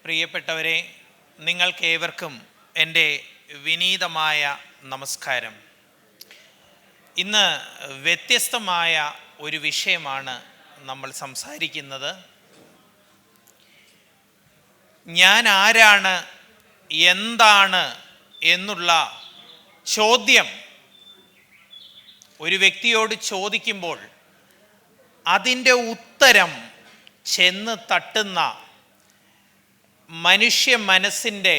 പ്രിയപ്പെട്ടവരെ, നിങ്ങൾക്കേവർക്കും എൻ്റെ വിനീതമായ നമസ്കാരം. ഇന്ന് വ്യത്യസ്തമായ ഒരു വിഷയമാണ് നമ്മൾ സംസാരിക്കുന്നത്. ഞാൻ ആരാണ്, എന്താണ് എന്നുള്ള ചോദ്യം ഒരു വ്യക്തിയോട് ചോദിക്കുമ്പോൾ അതിൻ്റെ ഉത്തരം ചെന്ന് തട്ടുന്ന മനുഷ്യ മനസ്സിൻ്റെ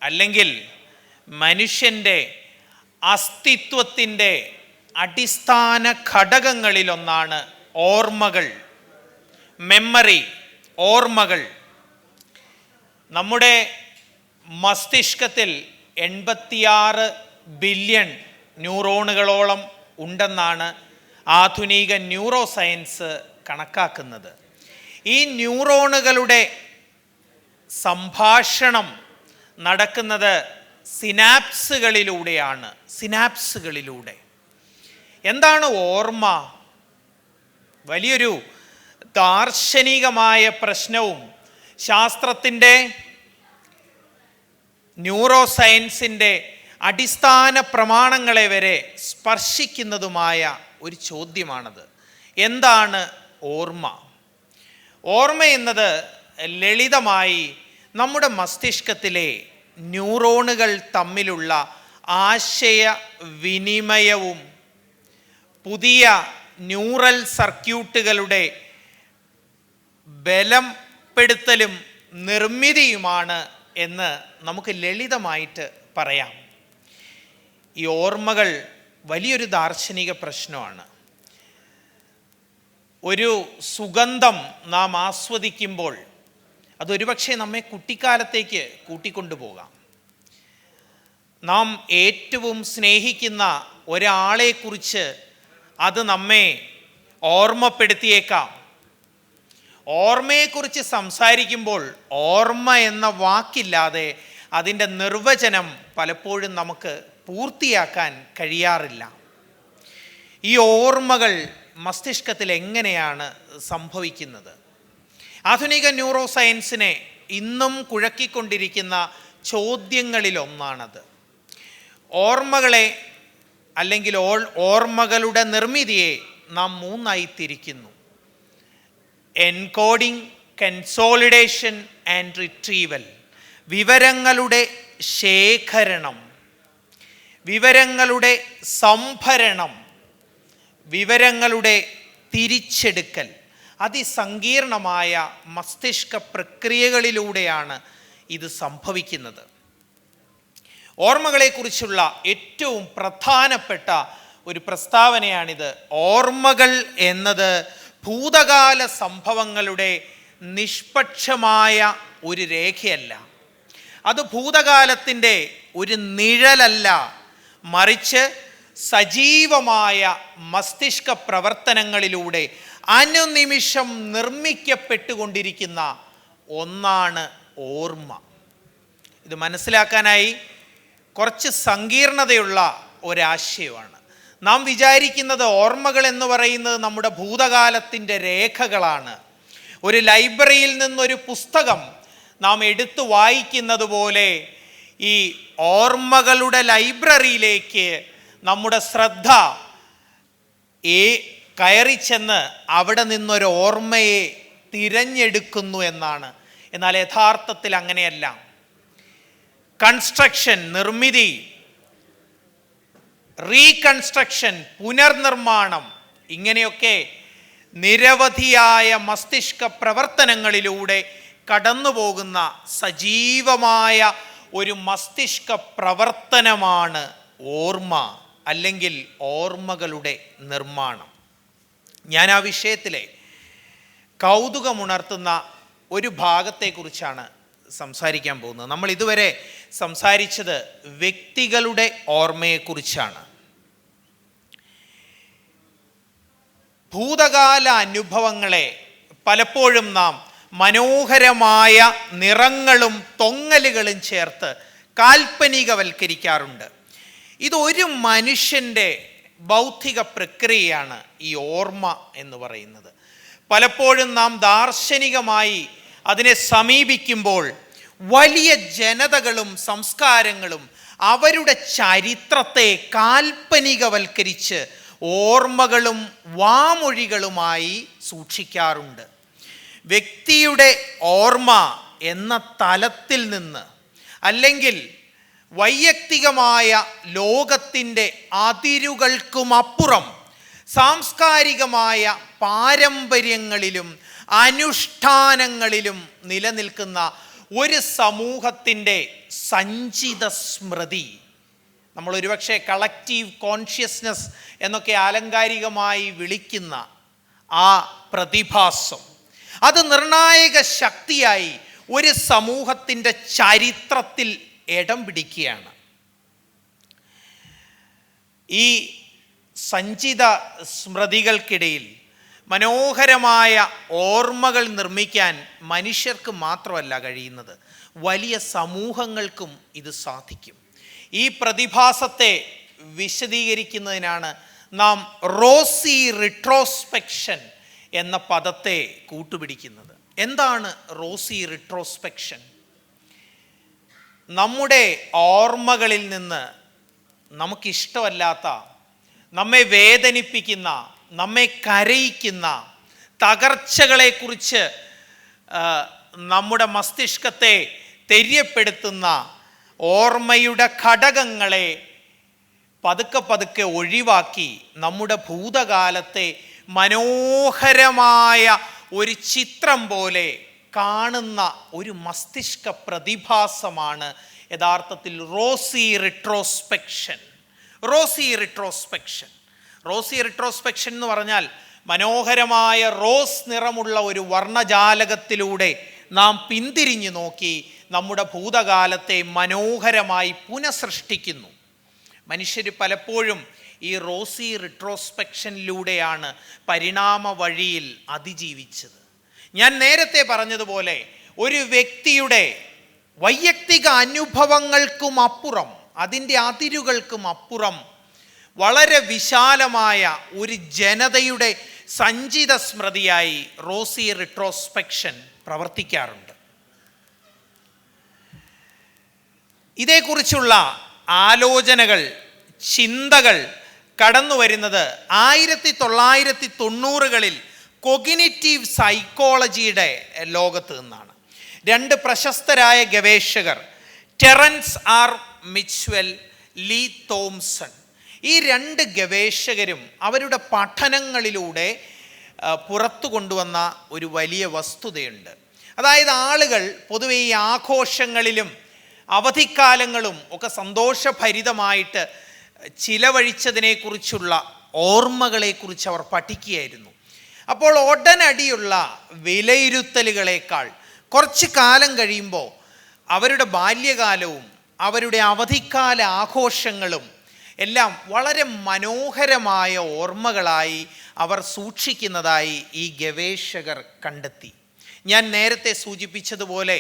അല്ലെങ്കിൽ മനുഷ്യൻ്റെ അസ്തിത്വത്തിൻ്റെ അടിസ്ഥാന ഘടകങ്ങളിലൊന്നാണ് ഓർമ്മകൾ, മെമ്മറി, ഓർമ്മകൾ. നമ്മുടെ മസ്തിഷ്കത്തിൽ 86 ബില്യൺ ന്യൂറോണുകളോളം ഉണ്ടെന്നാണ് ആധുനിക ന്യൂറോ സയൻസ് കണക്കാക്കുന്നത്. ഈ ന്യൂറോണുകളുടെ സംഭാഷണം നടക്കുന്നത് സിനാപ്സുകളിലൂടെ. എന്താണ് ഓർമ്മ? വലിയൊരു ദാർശനികമായ പ്രശ്നവും ശാസ്ത്രത്തിൻ്റെ, ന്യൂറോ സയൻസിൻ്റെ അടിസ്ഥാന പ്രമാണങ്ങളെ വരെ സ്പർശിക്കുന്നതുമായ ഒരു ചോദ്യമാണത്. എന്താണ് ഓർമ്മ? ഓർമ്മ എന്നത് ലളിതമായി നമ്മുടെ മസ്തിഷ്കത്തിലെ ന്യൂറോണുകൾ തമ്മിലുള്ള ആശയവിനിമയവും പുതിയ ന്യൂറൽ സർക്യൂട്ടുകളുടെ ബലപ്പെടുത്തലും നിർമ്മിതിയുമാണ് എന്ന് നമുക്ക് ലളിതമായിട്ട് പറയാം. ഈ ഓർമ്മകൾ വലിയൊരു ദാർശനിക പ്രശ്നമാണ്. ഒരു സുഗന്ധം നാം ആസ്വദിക്കുമ്പോൾ അതൊരുപക്ഷെ നമ്മെ കുട്ടിക്കാലത്തേക്ക് കൂട്ടിക്കൊണ്ടുപോകാം. നാം ഏറ്റവും സ്നേഹിക്കുന്ന ഒരാളെക്കുറിച്ച് അത് നമ്മെ ഓർമ്മപ്പെടുത്തിയേക്കാം. ഓർമ്മയെക്കുറിച്ച് സംസാരിക്കുമ്പോൾ ഓർമ്മ എന്ന വാക്കില്ലാതെ അതിൻ്റെ നിർവചനം പലപ്പോഴും നമുക്ക് പൂർത്തിയാക്കാൻ കഴിയാറില്ല. ഈ ഓർമ്മകൾ മസ്തിഷ്കത്തിൽ എങ്ങനെയാണ് സംഭവിക്കുന്നത്? ആധുനിക ന്യൂറോ സയൻസിനെ ഇന്നും കുഴക്കിക്കൊണ്ടിരിക്കുന്ന ചോദ്യങ്ങളിലൊന്നാണത്. ഓർമ്മകളെ അല്ലെങ്കിൽ ഓർമ്മകളുടെ നിർമ്മിതിയെ നാം 3ആയി തിരിക്കുന്നു: എൻകോഡിംഗ്, കൺസോളിഡേഷൻ ആൻഡ് റിട്രീവൽ. വിവരങ്ങളുടെ ശേഖരണം, വിവരങ്ങളുടെ സംഭരണം, വിവരങ്ങളുടെ തിരിച്ചെടുക്കൽ. അതിസങ്കീർണമായ മസ്തിഷ്ക പ്രക്രിയകളിലൂടെയാണ് ഇത് സംഭവിക്കുന്നത്. ഓർമ്മകളെക്കുറിച്ചുള്ള ഏറ്റവും പ്രധാനപ്പെട്ട ഒരു പ്രസ്താവനയാണിത്. ഓർമ്മകൾ എന്നത് ഭൂതകാല സംഭവങ്ങളുടെ നിഷ്പക്ഷമായ ഒരു രേഖയല്ല. അത് ഭൂതകാലത്തിൻ്റെ ഒരു നിഴലല്ല, മറിച്ച് സജീവമായ മസ്തിഷ്ക പ്രവർത്തനങ്ങളിലൂടെ അനുനിമിഷം നിർമ്മിക്കപ്പെട്ടുകൊണ്ടിരിക്കുന്ന ഒന്നാണ് ഓർമ്മ. ഇത് മനസ്സിലാക്കാനായി കുറച്ച് സങ്കീർണതയുള്ള ഒരാശയമാണ്. നാം വിചാരിക്കുന്നത് ഓർമ്മകൾ എന്ന് പറയുന്നത് നമ്മുടെ ഭൂതകാലത്തിൻ്റെ രേഖകളാണ്. ഒരു ലൈബ്രറിയിൽ നിന്നൊരു പുസ്തകം നാം എടുത്തു വായിക്കുന്നത് പോലെ ഈ ഓർമ്മകളുടെ ലൈബ്രറിയിലേക്ക് നമ്മുടെ ശ്രദ്ധ കയറി ചെന്ന് അവിടെ നിന്നൊരു ഓർമ്മയെ തിരഞ്ഞെടുക്കുന്നു എന്നാണ്. എന്നാൽ യഥാർത്ഥത്തിൽ അങ്ങനെയല്ല. കൺസ്ട്രക്ഷൻ, നിർമ്മിതി, റീകൺസ്ട്രക്ഷൻ, പുനർനിർമ്മാണം, ഇങ്ങനെയൊക്കെ നിരവധിയായ മസ്തിഷ്ക പ്രവർത്തനങ്ങളിലൂടെ കടന്നു പോകുന്ന സജീവമായ ഒരു മസ്തിഷ്ക പ്രവർത്തനമാണ് ഓർമ്മ അല്ലെങ്കിൽ ഓർമ്മകളുടെ നിർമ്മാണം. ഞാൻ ആ വിഷയത്തിലെ കൗതുകമുണർത്തുന്ന ഒരു ഭാഗത്തെക്കുറിച്ചാണ് സംസാരിക്കാൻ പോകുന്നത്. നമ്മൾ ഇതുവരെ സംസാരിച്ചത് വ്യക്തികളുടെ ഓർമ്മയെക്കുറിച്ചാണ്. ഭൂതകാല അനുഭവങ്ങളെ പലപ്പോഴും നാം മനോഹരമായ നിറങ്ങളും തൊങ്ങലുകളും ചേർത്ത് കാൽപ്പനികവൽക്കരിക്കാറുണ്ട്. ഇതൊരു മനുഷ്യൻ്റെ ബൗദ്ധിക പ്രക്രിയയാണ് ഈ ഓർമ്മ എന്ന് പറയുന്നത്. പലപ്പോഴും നാം ദാർശനികമായി അതിനെ സമീപിക്കുമ്പോൾ വലിയ ജനതകളും സംസ്കാരങ്ങളും അവരുടെ ചരിത്രത്തെ കാൽപ്പനികവൽക്കരിച്ച് ഓർമ്മകളും വാമൊഴികളുമായി സൂക്ഷിക്കാറുണ്ട്. വ്യക്തിയുടെ ഓർമ്മ എന്ന തലത്തിൽ നിന്ന്, അല്ലെങ്കിൽ വൈയക്തികമായ ലോകത്തിൻ്റെ അതിരുകൾക്കുമപ്പുറം സാംസ്കാരികമായ പാരമ്പര്യങ്ങളിലും അനുഷ്ഠാനങ്ങളിലും നിലനിൽക്കുന്ന ഒരു സമൂഹത്തിൻ്റെ സഞ്ചിത സ്മൃതി, നമ്മൾ ഒരുപക്ഷെ കളക്റ്റീവ് കോൺഷ്യസ്നസ് എന്നൊക്കെ ആലങ്കാരികമായി വിളിക്കുന്ന ആ പ്രതിഭാസം, അത് നിർണായക ശക്തിയായി ഒരു സമൂഹത്തിൻ്റെ ചരിത്രത്തിൽ ഇടം പിടിക്കുകയാണ്. ഈ സഞ്ചിത സ്മൃതികൾക്കിടയിൽ മനോഹരമായ ഓർമ്മകൾ നിർമ്മിക്കാൻ മനുഷ്യർക്ക് മാത്രമല്ല കഴിയുന്നത്, വലിയ സമൂഹങ്ങൾക്കും ഇത് സാധിക്കും. ഈ പ്രതിഭാസത്തെ വിശദീകരിക്കുന്നതിനാണ് നാം റോസി റിട്രോസ്പെക്ഷൻ എന്ന പദത്തെ കൂട്ടുപിടിക്കുന്നത്. എന്താണ് റോസി റിട്രോസ്പെക്ഷൻ? നമ്മുടെ ഓർമ്മകളിൽ നിന്ന് നമുക്കിഷ്ടമല്ലാത്ത, നമ്മെ വേദനിപ്പിക്കുന്ന, നമ്മെ കരയിക്കുന്ന തകർച്ചകളെക്കുറിച്ച് നമ്മുടെ മസ്തിഷ്കത്തെ തെര്യപ്പെടുത്തുന്ന ഓർമ്മയുടെ ഘടകങ്ങളെ പതുക്കെ പതുക്കെ ഒഴിവാക്കി നമ്മുടെ ഭൂതകാലത്തെ മനോഹരമായ ഒരു ചിത്രം പോലെ കാണുന്ന ഒരു മസ്തിഷ്ക പ്രതിഭാസമാണ് യഥാർത്ഥത്തിൽ Rossi retrospection. Rossi retrospection Rossi retrospection എന്ന് പറഞ്ഞാൽ മനോഹരമായ റോസ് നിറമുള്ള ഒരു വർണ്ണജാലകത്തിലൂടെ നാം പിന്തിരിഞ്ഞു നോക്കി നമ്മുടെ ഭൂതകാലത്തെ മനോഹരമായി പുനഃസൃഷ്ടിക്കുന്നു. മനുഷ്യർ പലപ്പോഴും ഈ റോസി റിട്രോസ്പെക്ഷനിലൂടെയാണ് പരിണാമ വഴിയിൽ അതിജീവിച്ചത്. ഞാൻ നേരത്തെ പറഞ്ഞതുപോലെ ഒരു വ്യക്തിയുടെ വൈയക്തിക അനുഭവങ്ങൾക്കും അപ്പുറം, അതിൻ്റെ അതിരുകൾക്കും അപ്പുറം വളരെ വിശാലമായ ഒരു ജനതയുടെ സഞ്ചിത സ്മൃതിയായി റോസി റിട്രോസ്പെക്ഷൻ പ്രവർത്തിക്കാറുണ്ട്. ഇതേക്കുറിച്ചുള്ള ആലോചനകൾ, ചിന്തകൾ കടന്നു വരുന്നത് 1990കളിൽ കൊഗ്നിറ്റീവ് സൈക്കോളജിയുടെ ലോകത്ത് നിന്നാണ്. രണ്ട് പ്രശസ്തരായ ഗവേഷകർ, ടെറൻസ് ആർ മിച്ച്വൽ, ലീ തോംസൺ, ഈ രണ്ട് ഗവേഷകരും അവരുടെ പഠനങ്ങളിലൂടെ പുറത്തു കൊണ്ടുവന്ന ഒരു വലിയ വസ്തുതയുണ്ട്. അതായത് ആളുകൾ പൊതുവെ ഈ ആഘോഷങ്ങളിലും അവധിക്കാലങ്ങളും ഒക്കെ സന്തോഷഭരിതമായിട്ട് ചിലവഴിച്ചതിനെക്കുറിച്ചുള്ള ഓർമ്മകളെക്കുറിച്ച് അവർ പഠിക്കുകയായിരുന്നു. അപ്പോൾ ഉടനടിയുള്ള വിലയിരുത്തലുകളേക്കാൾ കുറച്ച് കാലം കഴിയുമ്പോൾ അവരുടെ ബാല്യകാലവും അവരുടെ അവധിക്കാല ആഘോഷങ്ങളും എല്ലാം വളരെ മനോഹരമായ ഓർമ്മകളായി അവർ സൂക്ഷിക്കുന്നതായി ഈ ഗവേഷകർ കണ്ടെത്തി. ഞാൻ നേരത്തെ സൂചിപ്പിച്ചതുപോലെ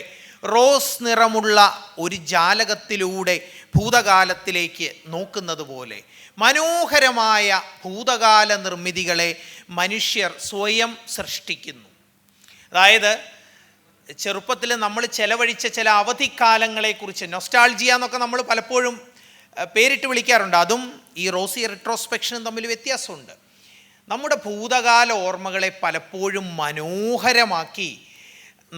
റോസ് നിറമുള്ള ഒരു ജാലകത്തിലൂടെ ഭൂതകാലത്തിലേക്ക് നോക്കുന്നത് പോലെ മനോഹരമായ ഭൂതകാല നിർമ്മിതികളെ മനുഷ്യർ സ്വയം സൃഷ്ടിക്കുന്നു. അതായത് ചെറുപ്പത്തിൽ നമ്മൾ ചെലവഴിച്ച ചില അവധിക്കാലങ്ങളെക്കുറിച്ച് നൊസ്റ്റാൾജിയ എന്നൊക്കെ നമ്മൾ പലപ്പോഴും പേരിട്ട് വിളിക്കാറുണ്ട്. അതും ഈ റോസി റിട്രോസ്പെക്ഷനും തമ്മിൽ വ്യത്യാസമുണ്ട്. നമ്മുടെ ഭൂതകാല ഓർമ്മകളെ പലപ്പോഴും മനോഹരമാക്കി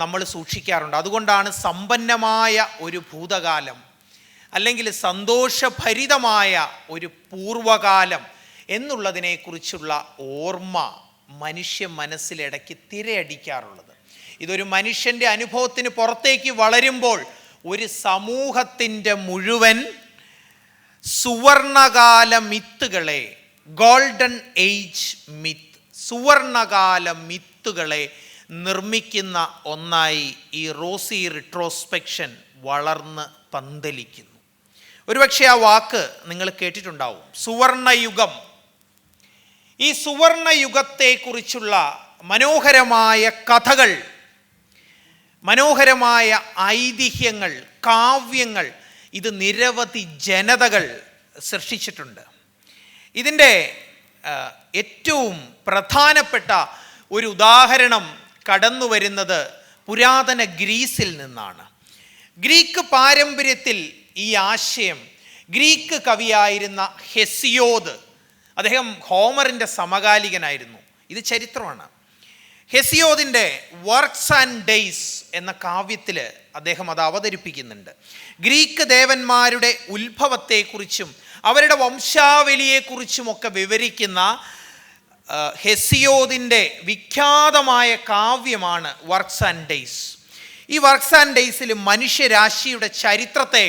നമ്മൾ സൂക്ഷിക്കാറുണ്ട്. അതുകൊണ്ടാണ് സമ്പന്നമായ ഒരു ഭൂതകാലം അല്ലെങ്കിൽ സന്തോഷഭരിതമായ ഒരു പൂർവകാലം എന്നുള്ളതിനെക്കുറിച്ചുള്ള ഓർമ്മ മനുഷ്യ മനസ്സിലിടയ്ക്ക് തിരയടിക്കാറുള്ളത്. ഇതൊരു മനുഷ്യൻ്റെ അനുഭവത്തിന് പുറത്തേക്ക് വളരുമ്പോൾ ഒരു സമൂഹത്തിൻ്റെ മുഴുവൻ സുവർണകാല മിത്തുകളെ, ഗോൾഡൻ ഏജ് മിത്ത്, സുവർണകാല മിത്തുകളെ നിർമ്മിക്കുന്ന ഒന്നായി ഈ റോസി റിട്രോസ്പെക്ഷൻ വളർന്ന് പന്തലിക്കുന്നു. ഒരുപക്ഷെ ആ വാക്ക് നിങ്ങൾ കേട്ടിട്ടുണ്ടാവും, സുവർണയുഗം. ഈ സുവർണയുഗത്തെക്കുറിച്ചുള്ള മനോഹരമായ കഥകൾ, മനോഹരമായ ഐതിഹ്യങ്ങൾ, കാവ്യങ്ങൾ ഇത് നിരവധി ജനതകൾ സൃഷ്ടിച്ചിട്ടുണ്ട്. ഇതിൻ്റെ ഏറ്റവും പ്രധാനപ്പെട്ട ഒരു ഉദാഹരണം കടന്നു വരുന്നത് പുരാതന ഗ്രീസിൽ നിന്നാണ്. ഗ്രീക്ക് പാരമ്പര്യത്തിൽ ഈ ആശയം ഗ്രീക്ക് കവിയായിരുന്ന ഹെസിയോദ്, അദ്ദേഹം ഹോമറിൻ്റെ സമകാലികനായിരുന്നു. ഇത് ചരിത്രമാണ്. ഹെസിയോദിൻ്റെ വർക്ക്സ് ആൻഡ് ഡേയ്സ് എന്ന കാവ്യത്തിൽ അദ്ദേഹം അത് അവതരിപ്പിക്കുന്നുണ്ട്. ഗ്രീക്ക് ദേവന്മാരുടെ ഉത്ഭവത്തെക്കുറിച്ചും അവരുടെ വംശാവലിയെക്കുറിച്ചുമൊക്കെ വിവരിക്കുന്ന ഹെസിയോദിൻ്റെ വിഖ്യാതമായ കാവ്യമാണ് വർക്ക്സ് ആൻഡ് ഡേയ്സ്. ഈ വർക്ക്സ് ആൻഡ് ഡേയ്സിൽ മനുഷ്യരാശിയുടെ ചരിത്രത്തെ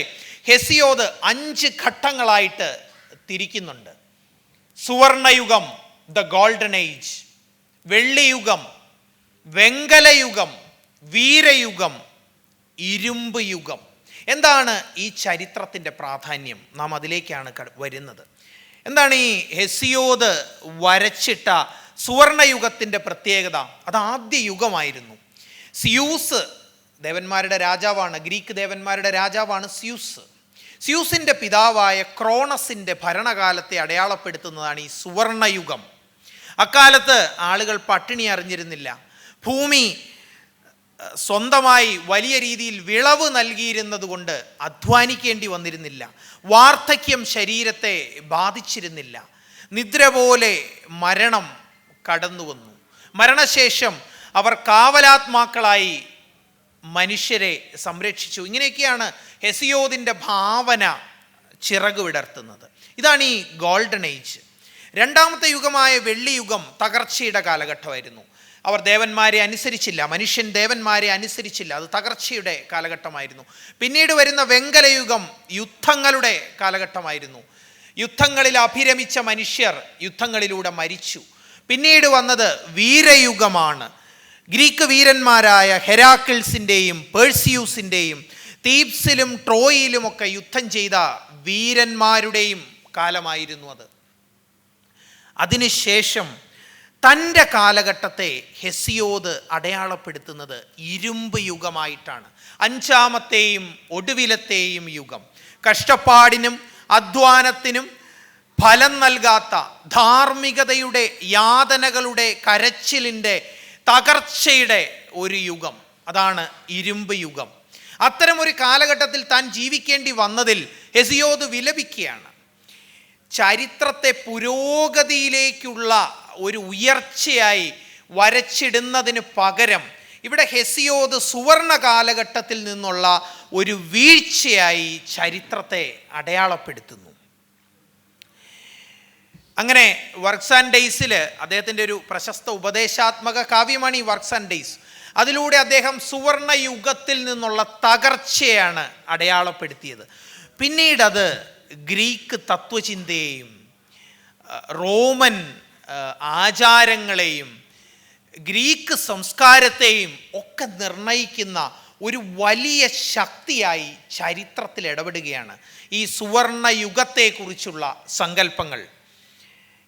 ഹെസിയോദ് 5 ഘട്ടങ്ങളായിട്ട് തിരിക്കുന്നുണ്ട്. സുവർണയുഗം, ദ ഗോൾഡൻ ഏജ്; വെള്ളിയുഗം, വെങ്കലയുഗം, വീരയുഗം, ഇരുമ്പ് യുഗം. എന്താണ് ഈ ചരിത്രത്തിൻ്റെ പ്രാധാന്യം? നാം അതിലേക്കാണ് വരുന്നത്. എന്താണ് ഈ ഹെസിയോദ് വരച്ചിട്ട സുവർണയുഗത്തിൻ്റെ പ്രത്യേകത? അത് ആദ്യ യുഗമായിരുന്നു. സ്യൂസ് ദേവന്മാരുടെ രാജാവാണ്, ഗ്രീക്ക് ദേവന്മാരുടെ രാജാവാണ് സ്യൂസ്. സ്യൂസിൻ്റെ പിതാവായ ക്രോണസിൻ്റെ ഭരണകാലത്തെ അടയാളപ്പെടുത്തുന്നതാണ് ഈ സുവർണയുഗം. അക്കാലത്ത് ആളുകൾ പട്ടിണി അറിഞ്ഞിരുന്നില്ല. ഭൂമി സ്വന്തമായി വലിയ രീതിയിൽ വിളവ് നൽകിയിരുന്നത് കൊണ്ട് അധ്വാനിക്കേണ്ടി വന്നിരുന്നില്ല. വാർദ്ധക്യം ശരീരത്തെ ബാധിച്ചിരുന്നില്ല. നിദ്ര പോലെ മരണം കടന്നു വന്നു. മരണശേഷം അവർ കാവലാത്മാക്കളായി മനുഷ്യരെ സംരക്ഷിച്ചു. ഇങ്ങനെയൊക്കെയാണ് ഹെസിയോദിൻ്റെ ഭാവന ചിറക് വിടർത്തുന്നത്. ഇതാണ് ഈ ഗോൾഡൻ ഏജ്. രണ്ടാമത്തെ യുഗമായ വെള്ളിയുഗം തകർച്ചയുടെ കാലഘട്ടമായിരുന്നു. അവർ ദേവന്മാരെ അനുസരിച്ചില്ല, മനുഷ്യൻ ദേവന്മാരെ അനുസരിച്ചില്ല. അത് തകർച്ചയുടെ കാലഘട്ടമായിരുന്നു. പിന്നീട് വരുന്ന വെങ്കലയുഗം യുദ്ധങ്ങളുടെ കാലഘട്ടമായിരുന്നു. യുദ്ധങ്ങളിൽ അഭിരമിച്ച മനുഷ്യർ യുദ്ധങ്ങളിലൂടെ മരിച്ചു. പിന്നീട് വന്നത് വീരയുഗമാണ്. ഗ്രീക്ക് വീരന്മാരായ ഹെരാക്കിൾസിൻ്റെയും പേഴ്സിയൂസിൻ്റെയും തീബ്സിലും ട്രോയിലുമൊക്കെ യുദ്ധം ചെയ്ത വീരന്മാരുടെയും കാലമായിരുന്നു അത്. അതിനുശേഷം തൻ്റെ കാലഘട്ടത്തെ ഹെസിയോദ് അടയാളപ്പെടുത്തുന്നത് ഇരുമ്പ് യുഗമായിട്ടാണ്. 5ാമത്തെയും ഒടുവിലത്തെയും യുഗം. കഷ്ടപ്പാടിനും അധ്വാനത്തിനും ഫലം നൽകാത്ത ധാർമ്മികതയുടെ യാതനകളുടെ കരച്ചിലിൻ്റെ തകർച്ചയുടെ ഒരു യുഗം. അതാണ് ഇരുമ്പ് യുഗം. അത്തരമൊരു കാലഘട്ടത്തിൽ താൻ ജീവിക്കേണ്ടി വന്നതിൽ ഹെസിയോദ് വിലപിക്കുകയാണ്. ചരിത്രത്തെ പുരോഗതിയിലേക്കുള്ള ഒരു ഉയർച്ചയായി വരച്ചിടുന്നതിന് പകരം ഇവിടെ ഹെസിയോദ് സുവർണ കാലഘട്ടത്തിൽ നിന്നുള്ള ഒരു വീഴ്ചയായി ചരിത്രത്തെ അടയാളപ്പെടുത്തുന്നു. അങ്ങനെ വർക്ക്സ് ആൻഡ് ഡേയ്സിൽ അദ്ദേഹത്തിൻ്റെ ഒരു പ്രശസ്ത ഉപദേശാത്മക കാവ്യമാണ് ഈ വർക്ക്സ് ആൻഡ് ഡേയ്സ്. അതിലൂടെ അദ്ദേഹം സുവർണ യുഗത്തിൽ നിന്നുള്ള തകർച്ചയാണ് അടയാളപ്പെടുത്തിയത്. പിന്നീട് അത് ഗ്രീക്ക് തത്വചിന്തയെയും റോമൻ ആചാരങ്ങളെയും ഗ്രീക്ക് സംസ്കാരത്തെയും ഒക്കെ നിർണയിക്കുന്ന ഒരു വലിയ ശക്തിയായി ചരിത്രത്തിൽ ഇടപെടുകയാണ് ഈ സുവർണ യുഗത്തെക്കുറിച്ചുള്ള സങ്കല്പങ്ങൾ.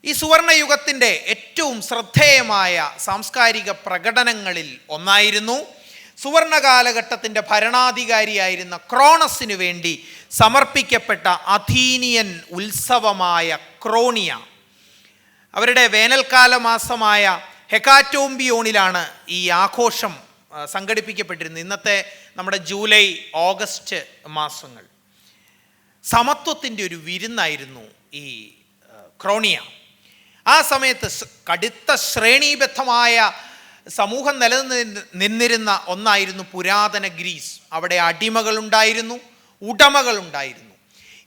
ഈ സുവർണയുഗത്തിൻ്റെ ഏറ്റവും ശ്രദ്ധേയമായ സാംസ്കാരിക പ്രകടനങ്ങളിൽ ഒന്നായിരുന്നു സുവർണ കാലഘട്ടത്തിൻ്റെ ഭരണാധികാരിയായിരുന്ന ക്രോണസിനു വേണ്ടി സമർപ്പിക്കപ്പെട്ട അഥീനിയൻ ഉത്സവമായ ക്രോണിയ. അവരുടെ വേനൽക്കാല മാസമായ ഹെക്കാറ്റോംബിയോണിലാണ് ഈ ആഘോഷം സംഘടിപ്പിക്കപ്പെട്ടിരുന്നത്. ഇന്നത്തെ നമ്മുടെ ജൂലൈ ഓഗസ്റ്റ് മാസങ്ങൾ. സമത്വത്തിൻ്റെ ഒരു വിരുന്നായിരുന്നു ഈ ക്രോണിയ. ആ സമയത്ത് കടുത്ത ശ്രേണീബദ്ധമായ സമൂഹം നിലനിന്നിരുന്ന ഒന്നായിരുന്നു പുരാതന ഗ്രീസ്. അവിടെ അടിമകളുണ്ടായിരുന്നു, ഉടമകളുണ്ടായിരുന്നു.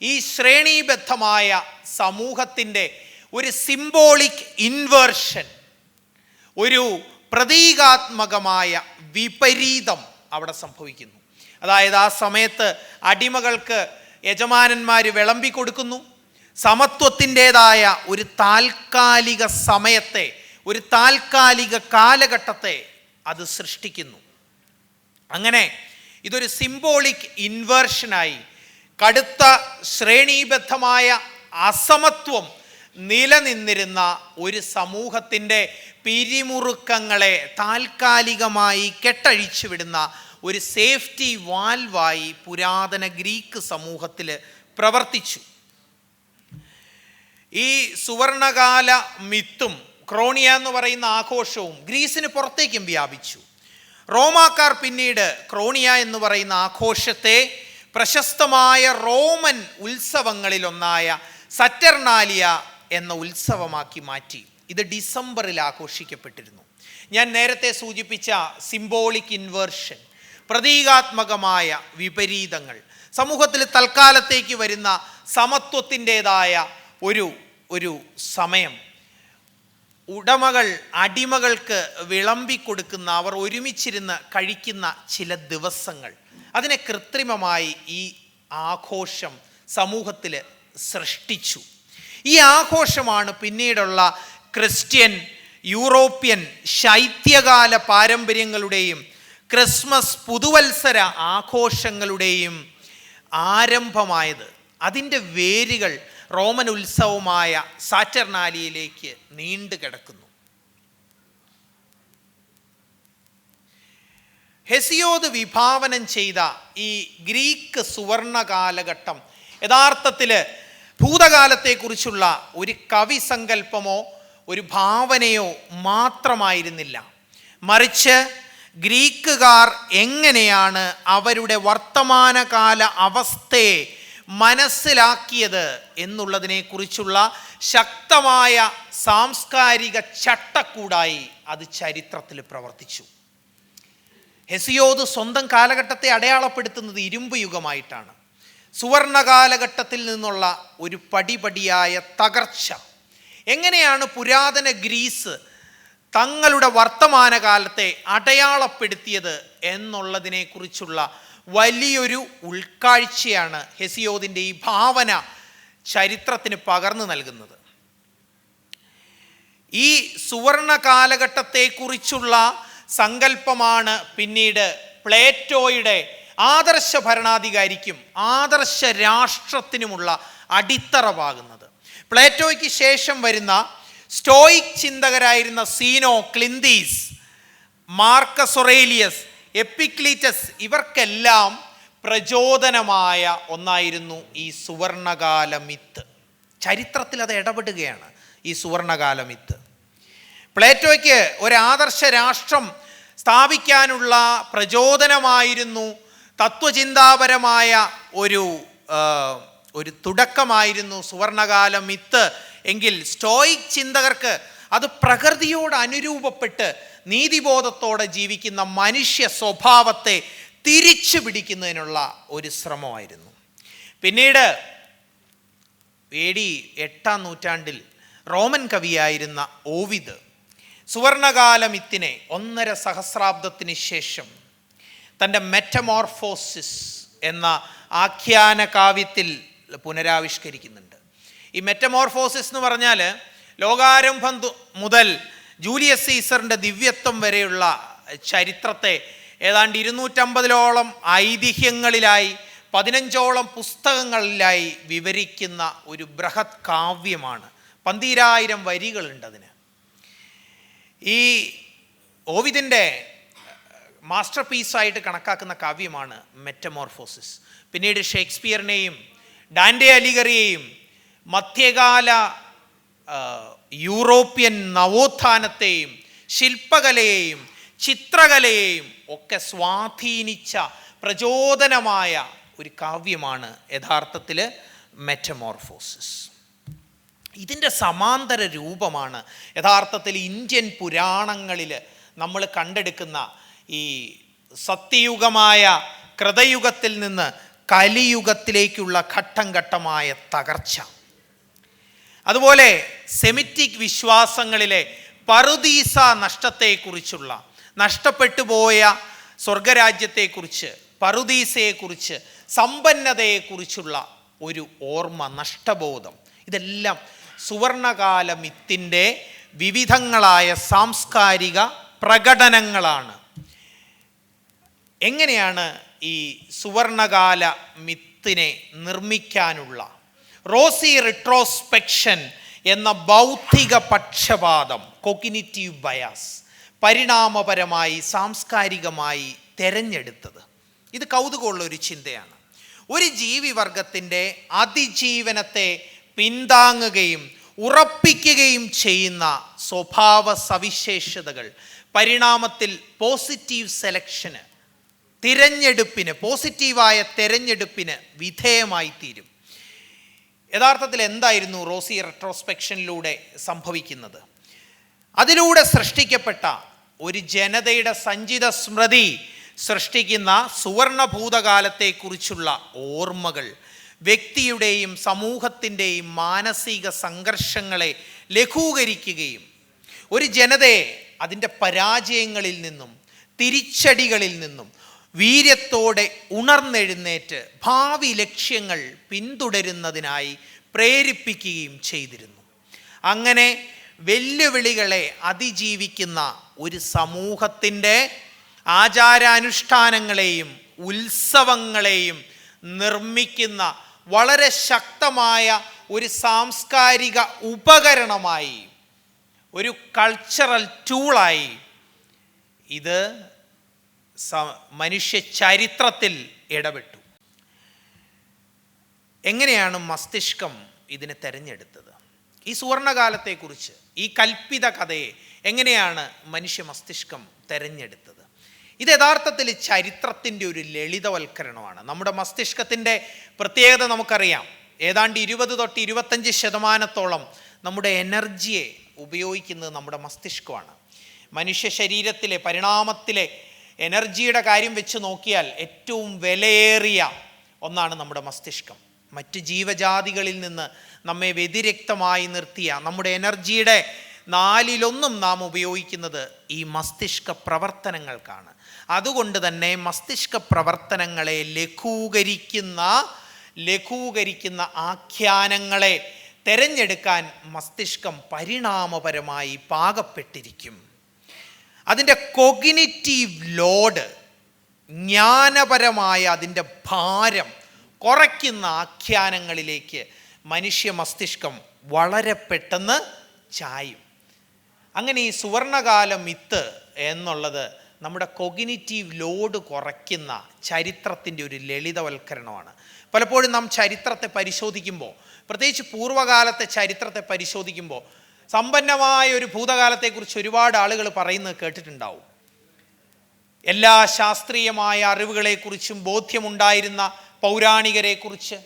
ഈ ശ്രേണീബദ്ധമായ സമൂഹത്തിൻ്റെ ഒരു സിംബോളിക് ഇൻവേർഷൻ, ഒരു പ്രതീകാത്മകമായ വിപരീതം അവിടെ സംഭവിക്കുന്നു. അതായത് ആ സമയത്ത് അടിമകൾക്ക് യജമാനന്മാർ വിളമ്പി കൊടുക്കുന്നു. സമത്വത്തിൻ്റെതായ ഒരു താൽക്കാലിക സമയത്തെ, ഒരു താൽക്കാലിക കാലഘട്ടത്തെ അത് സൃഷ്ടിക്കുന്നു. അങ്ങനെ ഇതൊരു സിംബോളിക് ഇൻവേർഷനായി കടുത്ത ശ്രേണീബദ്ധമായ അസമത്വം നിലനിന്നിരുന്ന ഒരു സമൂഹത്തിൻ്റെ പിരിമുറുക്കങ്ങളെ താൽക്കാലികമായി കെട്ടഴിച്ചു വിടുന്ന ഒരു സേഫ്റ്റി വാൽവായി പുരാതന ഗ്രീക്ക് സമൂഹത്തിൽ പ്രവർത്തിച്ചു. ഈ സുവർണകാല മിത്തും ക്രോണിയ എന്ന് പറയുന്ന ആഘോഷവും ഗ്രീസിന് പുറത്തേക്കും വ്യാപിച്ചു. റോമാക്കാർ പിന്നീട് ക്രോണിയ എന്ന് പറയുന്ന ആഘോഷത്തെ പ്രശസ്തമായ റോമൻ ഉത്സവങ്ങളിലൊന്നായ സറ്റർനാലിയ എന്ന ഉത്സവമാക്കി മാറ്റി. ഇത് ഡിസംബറിൽ ആഘോഷിക്കപ്പെട്ടിരുന്നു. ഞാൻ നേരത്തെ സൂചിപ്പിച്ച സിംബോളിക് ഇൻവേർഷൻ, പ്രതീകാത്മകമായ വിപരീതങ്ങൾ, സമൂഹത്തിൽ തൽക്കാലത്തേക്ക് വരുന്ന സമത്വത്തിൻ്റെതായ ഒരു സമയം, ഉടമകൾ അടിമകൾക്ക് വിളമ്പിക്കൊടുക്കുന്ന, അവർ ഒരുമിച്ചിരുന്ന് കഴിക്കുന്ന ചില ദിവസങ്ങൾ, അതിനെ കൃത്രിമമായി ഈ ആഘോഷം സമൂഹത്തിൽ സൃഷ്ടിച്ചു. ഈ ആഘോഷമാണ് പിന്നീടുള്ള ക്രിസ്ത്യൻ, യൂറോപ്യൻ ശൈത്യകാല പാരമ്പര്യങ്ങളുടെയും ക്രിസ്മസ് പുതുവത്സര ആഘോഷങ്ങളുടെയും ആരംഭമായത്. അതിൻ്റെ വേരുകൾ റോമൻ ഉത്സവമായ സാറ്റർനാലിയയിലേക്ക് നീണ്ടു കിടക്കുന്നു. ഹെസിയോദ് വിഭാവനം ചെയ്ത ഈ ഗ്രീക്ക് സുവർണ കാലഘട്ടം യഥാർത്ഥത്തിൽ ഭൂതകാലത്തെക്കുറിച്ചുള്ള ഒരു കവിസങ്കല്പമോ ഒരു ഭാവനയോ മാത്രമായിരുന്നില്ല. മറിച്ച് ഗ്രീക്കുകാർ എങ്ങനെയാണ് അവരുടെ വർത്തമാനകാല അവസ്ഥയെ മനസ്സിലാക്കിയത് എന്നുള്ളതിനെക്കുറിച്ചുള്ള ശക്തമായ സാംസ്കാരിക ചട്ടക്കൂടായി അത് ചരിത്രത്തിൽ പ്രവർത്തിച്ചു. ഹെസിയോദ് സ്വന്തം കാലഘട്ടത്തെ അടയാളപ്പെടുത്തുന്നത് ഇരുമ്പ് യുഗമായിട്ടാണ്. സുവർണ കാലഘട്ടത്തിൽ നിന്നുള്ള ഒരു പടിപടിയായ തകർച്ച. എങ്ങനെയാണ് പുരാതന ഗ്രീസ് തങ്ങളുടെ വർത്തമാനകാലത്തെ അടയാളപ്പെടുത്തിയത് എന്നുള്ളതിനെക്കുറിച്ചുള്ള വലിയൊരു ഉൾക്കാഴ്ചയാണ് ഹെസിയോദിൻ്റെ ഈ ഭാവന ചരിത്രത്തിന് പകർന്നു നൽകുന്നത്. ഈ സുവർണ കാലഘട്ടത്തെക്കുറിച്ചുള്ള സങ്കല്പമാണ് പിന്നീട് പ്ലേറ്റോയുടെ ആദർശ ഭരണാധികാരിക്കും ആദർശ രാഷ്ട്രത്തിനുമുള്ള അടിത്തറവാകുന്നത്. പ്ലേറ്റോയ്ക്ക് ശേഷം വരുന്ന സ്റ്റോയിക് ചിന്തകരായിരുന്ന സീനോ, ക്ലിന്തീസ്, മാർക്കസ് ഒറേലിയസ്, എപ്പിക്ലീറ്റസ്, ഇവർക്കെല്ലാം പ്രചോദനമായ ഒന്നായിരുന്നു ഈ സുവർണകാല മിത്ത്. ചരിത്രത്തിൽ അത് ഇടപെടുകയാണ് ഈ സുവർണകാല മിത്ത്. പ്ലേറ്റോയ്ക്ക് ഒരു ആദർശ രാഷ്ട്രം സ്ഥാപിക്കാനുള്ള പ്രചോദനമായിരുന്നു, തത്വചിന്താപരമായ ഒരു തുടക്കമായിരുന്നു സുവർണകാല മിത്ത് എങ്കിൽ സ്റ്റോയിക് ചിന്തകർക്ക് അത് പ്രകൃതിയോട് അനുരൂപപ്പെട്ട് നീതിബോധത്തോടെ ജീവിക്കുന്ന മനുഷ്യ സ്വഭാവത്തെ തിരിച്ചു പിടിക്കുന്നതിനുള്ള ഒരു ശ്രമമായിരുന്നു. പിന്നീട് AD 8-ാം നൂറ്റാണ്ടിൽ റോമൻ കവിയായിരുന്ന ഓവിദ് സുവർണകാല മിത്തിനെ 1.5 സഹസ്രാബ്ദത്തിന് ശേഷം തൻ്റെ മെറ്റമോർഫോസിസ് എന്ന ആഖ്യാന കാവ്യത്തിൽ പുനരാവിഷ്കരിക്കുന്നുണ്ട്. ഈ മെറ്റമോർഫോസിസ് എന്ന് പറഞ്ഞാൽ ലോകാരംഭം മുതൽ ജൂലിയസ് സീസറിൻ്റെ ദിവ്യത്വം വരെയുള്ള ചരിത്രത്തെ ഏതാണ്ട് 250ഓളം ഐതിഹ്യങ്ങളിലായി 15ഓളം പുസ്തകങ്ങളിലായി വിവരിക്കുന്ന ഒരു ബൃഹത് കാവ്യമാണ്. 12,000 വരികളുണ്ട് അതിന്. ഈ ഓവിദിൻ്റെ മാസ്റ്റർ പീസായിട്ട് കണക്കാക്കുന്ന കാവ്യമാണ് മെറ്റമോർഫോസിസ്. പിന്നീട് ഷേക്സ്പിയറിനെയും ഡാൻ്റെ അലിഗറിയെയും മധ്യകാല യൂറോപ്യൻ നവോത്ഥാനത്തെയും ശില്പകലയെയും ചിത്രകലയെയും ഒക്കെ സ്വാധീനിച്ച പ്രചോദനമായ ഒരു കാവ്യമാണ് യഥാർത്ഥത്തിൽ മെറ്റമോർഫോസിസ്. ഇതിൻ്റെ സമാന്തര രൂപമാണ് യഥാർത്ഥത്തിൽ ഇന്ത്യൻ പുരാണങ്ങളിൽ നമ്മൾ കണ്ടെടുക്കുന്ന ഈ സത്യയുഗമായ കൃതയുഗത്തിൽ നിന്ന് കലിയുഗത്തിലേക്കുള്ള ഘട്ടം ഘട്ടമായ തകർച്ച. അതുപോലെ സെമിറ്റിക് വിശ്വാസങ്ങളിലെ പറുദീസ നഷ്ടത്തെക്കുറിച്ചുള്ള, നഷ്ടപ്പെട്ടു പോയ സ്വർഗരാജ്യത്തെക്കുറിച്ച്, പറുദീസയെക്കുറിച്ച്, സമ്പന്നതയെക്കുറിച്ചുള്ള ഒരു ഓർമ്മ, നഷ്ടബോധം, ഇതെല്ലാം സുവർണകാല മിത്തിൻ്റെ വിവിധങ്ങളായ സാംസ്കാരിക പ്രകടനങ്ങളാണ്. എങ്ങനെയാണ് ഈ സുവർണകാല മിത്തിനെ നിർമ്മിക്കാനുള്ള റോസി റിട്രോസ്പെക്ഷൻ എന്ന ബൗദ്ധിക പക്ഷപാതം, കോഗ്നിറ്റീവ് ബയാസ്, പരിണാമപരമായി സാംസ്കാരികമായി തിരഞ്ഞെടുത്തത്? ഇത് കൗതുകമുള്ള ഒരു ചിന്തയാണ്. ഒരു ജീവിവർഗത്തിൻ്റെ അതിജീവനത്തെ പിന്താങ്ങുകയും ഉറപ്പിക്കുകയും ചെയ്യുന്ന സ്വഭാവ സവിശേഷതകൾ, പരിണാമത്തിൽ പോസിറ്റീവ് സെലക്ഷന്, തിരഞ്ഞെടുപ്പിന്, പോസിറ്റീവായ തിരഞ്ഞെടുപ്പിന് വിധേയമായി തീരും. യഥാർത്ഥത്തിൽ എന്തായിരുന്നു റോസി റെട്രോസ്പെക്ഷനിലൂടെ സംഭവിക്കുന്നത്? അതിലൂടെ സൃഷ്ടിക്കപ്പെട്ട ഒരു ജനതയുടെ സഞ്ചിത സ്മൃതി സൃഷ്ടിക്കുന്ന സുവർണ ഭൂതകാലത്തെക്കുറിച്ചുള്ള ഓർമ്മകൾ വ്യക്തിയുടെയും സമൂഹത്തിൻ്റെയും മാനസിക സംഘർഷങ്ങളെ ലഘൂകരിക്കുകയും ഒരു ജനതയെ അതിൻ്റെ പരാജയങ്ങളിൽ നിന്നും തിരിച്ചടികളിൽ നിന്നും വീര്യത്തോടെ ഉണർന്നെഴുന്നേറ്റ് ഭാവി ലക്ഷ്യങ്ങൾ പിന്തുടരുന്നതിനായി പ്രേരിപ്പിക്കുകയും ചെയ്തിരുന്നു. അങ്ങനെ വെല്ലുവിളികളെ അതിജീവിക്കുന്ന ഒരു സമൂഹത്തിൻ്റെ ആചാരാനുഷ്ഠാനങ്ങളെയും ഉത്സവങ്ങളെയും നിർമ്മിക്കുന്ന വളരെ ശക്തമായ ഒരു സാംസ്കാരിക ഉപകരണമായി, ഒരു കൾച്ചറൽ ടൂളായി ഇത് മനുഷ്യ ചരിത്രത്തിൽ ഇടപെട്ടു. എങ്ങനെയാണ് മസ്തിഷ്കം ഇതിനെ തെരഞ്ഞെടുത്തത്? ഈ സുവർണകാലത്തെക്കുറിച്ച്, ഈ കൽപ്പിത കഥയെ എങ്ങനെയാണ് മനുഷ്യ മസ്തിഷ്കം തെരഞ്ഞെടുത്തത്? ഇത് യഥാർത്ഥത്തിൽ ചരിത്രത്തിൻ്റെ ഒരു ലളിതവൽക്കരണമാണ്. നമ്മുടെ മസ്തിഷ്കത്തിൻ്റെ പ്രത്യേകത നമുക്കറിയാം. ഏതാണ്ട് 20 തൊട്ട് 25% നമ്മുടെ എനർജിയെ ഉപയോഗിക്കുന്നത് നമ്മുടെ മസ്തിഷ്കമാണ്. മനുഷ്യ ശരീരത്തിലെ പരിണാമത്തിലെ എനർജിയുടെ കാര്യം വെച്ച് നോക്കിയാൽ ഏറ്റവും വിലയേറിയ ഒന്നാണ് നമ്മുടെ മസ്തിഷ്കം. മറ്റ് ജീവജാതികളിൽ നിന്ന് നമ്മെ വ്യതിരിക്തമായി നിർത്തിയ നമ്മുടെ എനർജിയുടെ 1/4 നാം ഉപയോഗിക്കുന്നത് ഈ മസ്തിഷ്ക പ്രവർത്തനങ്ങൾക്കാണ്. അതുകൊണ്ട് തന്നെ മസ്തിഷ്ക പ്രവർത്തനങ്ങളെ ലഘൂകരിക്കുന്ന ആഖ്യാനങ്ങളെ തിരഞ്ഞെടുക്കാൻ മസ്തിഷ്കം പരിണാമപരമായി പാകപ്പെട്ടിരിക്കും. അതിൻ്റെ കോഗ്നിറ്റീവ് ലോഡ്, ജ്ഞാനപരമായ അതിൻ്റെ ഭാരം കുറയ്ക്കുന്ന ആഖ്യാനങ്ങളിലേക്ക് മനുഷ്യ മസ്തിഷ്കം വളരെ പെട്ടെന്ന് ചായും. അങ്ങനെ ഈ സുവർണകാല മിത്ത് എന്നുള്ളത് നമ്മുടെ കോഗ്നിറ്റീവ് ലോഡ് കുറയ്ക്കുന്ന ചരിത്രത്തിൻ്റെ ഒരു ലളിതവൽക്കരണമാണ്. പലപ്പോഴും നാം ചരിത്രത്തെ പരിശോധിക്കുമ്പോൾ, പ്രത്യേകിച്ച് പൂർവ്വകാലത്തെ ചരിത്രത്തെ പരിശോധിക്കുമ്പോൾ, സമ്പന്നമായ ഒരു ഭൂതകാലത്തെക്കുറിച്ച് ഒരുപാട് ആളുകൾ പറയുന്നത് കേട്ടിട്ടുണ്ടാവും. എല്ലാ ശാസ്ത്രീയമായ അറിവുകളെക്കുറിച്ചും ബോധ്യമുണ്ടായിരുന്ന പൗരാണികരെക്കുറിച്ച്,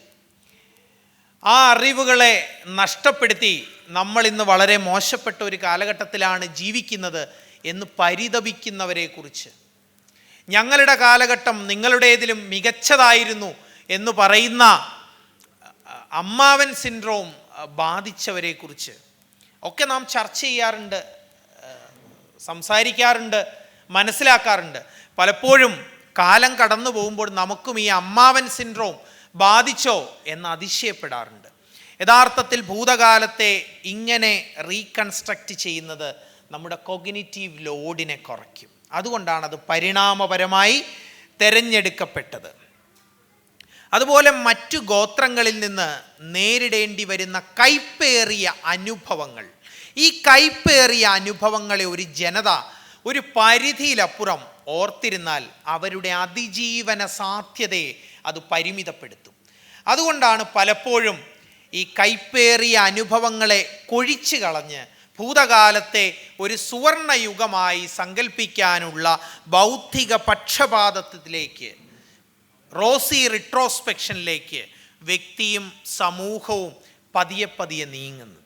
ആ അറിവുകളെ നഷ്ടപ്പെടുത്തി നമ്മൾ ഇന്ന് വളരെ മോശപ്പെട്ട ഒരു കാലഘട്ടത്തിലാണ് ജീവിക്കുന്നത് എന്ന് പരിതപിക്കുന്നവരെക്കുറിച്ച്, ഞങ്ങളുടെ കാലഘട്ടം നിങ്ങളുടേതിലും മികച്ചതായിരുന്നു എന്ന് പറയുന്ന അമ്മാവൻ സിൻഡ്രോം ബാധിച്ചവരെക്കുറിച്ച് ഒക്കെ നാം ചർച്ച ചെയ്യാറുണ്ട്, സംസാരിക്കാറുണ്ട്, മനസ്സിലാക്കാറുണ്ട്. പലപ്പോഴും കാലം കടന്നു പോകുമ്പോൾ നമുക്കും ഈ അമ്മാവൻ സിൻഡ്രോം ബാധിച്ചോ എന്ന് അതിശയപ്പെടാറുണ്ട്. യഥാർത്ഥത്തിൽ ഭൂതകാലത്തെ ഇങ്ങനെ റീകൺസ്ട്രക്റ്റ് ചെയ്യുന്നത് നമ്മുടെ കോഗ്നിറ്റീവ് ലോഡിനെ കുറയ്ക്കും. അതുകൊണ്ടാണ് അത് പരിണാമപരമായി തിരഞ്ഞെടുക്കപ്പെട്ടത്. അതുപോലെ മറ്റു ഗോത്രങ്ങളിൽ നിന്ന് നേരിടേണ്ടി വരുന്ന കൈപ്പേറിയ അനുഭവങ്ങൾ, ഈ കൈപ്പേറിയ അനുഭവങ്ങളെ ഒരു ജനത ഒരു പരിധിയിലപ്പുറം ഓർത്തിരുന്നാൽ അവരുടെ അതിജീവന സാധ്യതയെ അത് പരിമിതപ്പെടുത്തും. അതുകൊണ്ടാണ് പലപ്പോഴും ഈ കൈപ്പേറിയ അനുഭവങ്ങളെ കൊഴിച്ചു കളഞ്ഞ് ഭൂതകാലത്തെ ഒരു സുവർണയുഗമായി സങ്കല്പിക്കാനുള്ള ബൗദ്ധിക പക്ഷപാതത്തിലേക്ക്, റോസി റിട്രോസ്പെക്ഷനിലേക്ക് വ്യക്തിയും സമൂഹവും പതിയെ പതിയെ നീങ്ങുന്നത്.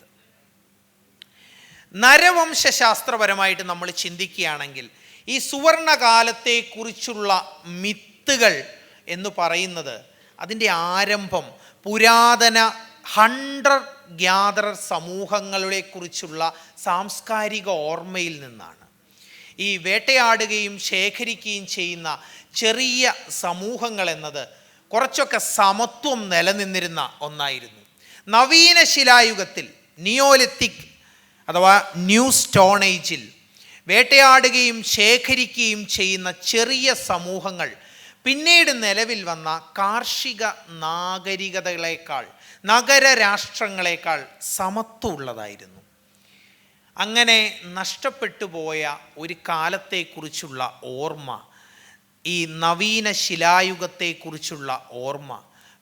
നരവംശാസ്ത്രപരമായിട്ട് നമ്മൾ ചിന്തിക്കുകയാണെങ്കിൽ ഈ സുവർണകാലത്തെക്കുറിച്ചുള്ള മിത്തുകൾ എന്ന് പറയുന്നത് അതിൻ്റെ ആരംഭം പുരാതന ഹണ്ടർ ഗ്യാദറർ സമൂഹങ്ങളെ കുറിച്ചുള്ള സാംസ്കാരിക ഓർമ്മയിൽ നിന്നാണ്. ഈ വേട്ടയാടുകയും ശേഖരിക്കുകയും ചെയ്യുന്ന ചെറിയ സമൂഹങ്ങൾ എന്നത് കുറച്ചൊക്കെ സമത്വം നിലനിന്നിരുന്ന ഒന്നായിരുന്നു. നവീന ശിലായുഗത്തിൽ, നിയോലിത്തിക് അഥവാ ന്യൂ സ്റ്റോൺ ഏജിൽ വേട്ടയാടുകയും ശേഖരിക്കുകയും ചെയ്യുന്ന ചെറിയ സമൂഹങ്ങൾ പിന്നീട് നിലവിൽ വന്ന കാർഷിക നാഗരികതകളേക്കാൾ, നഗരരാഷ്ട്രങ്ങളെക്കാൾ സമത്വമുള്ളതായിരുന്നു. അങ്ങനെ നഷ്ടപ്പെട്ടു പോയ ഒരു കാലത്തെക്കുറിച്ചുള്ള ഓർമ്മ, ഈ നവീന ശിലായുഗത്തെക്കുറിച്ചുള്ള ഓർമ്മ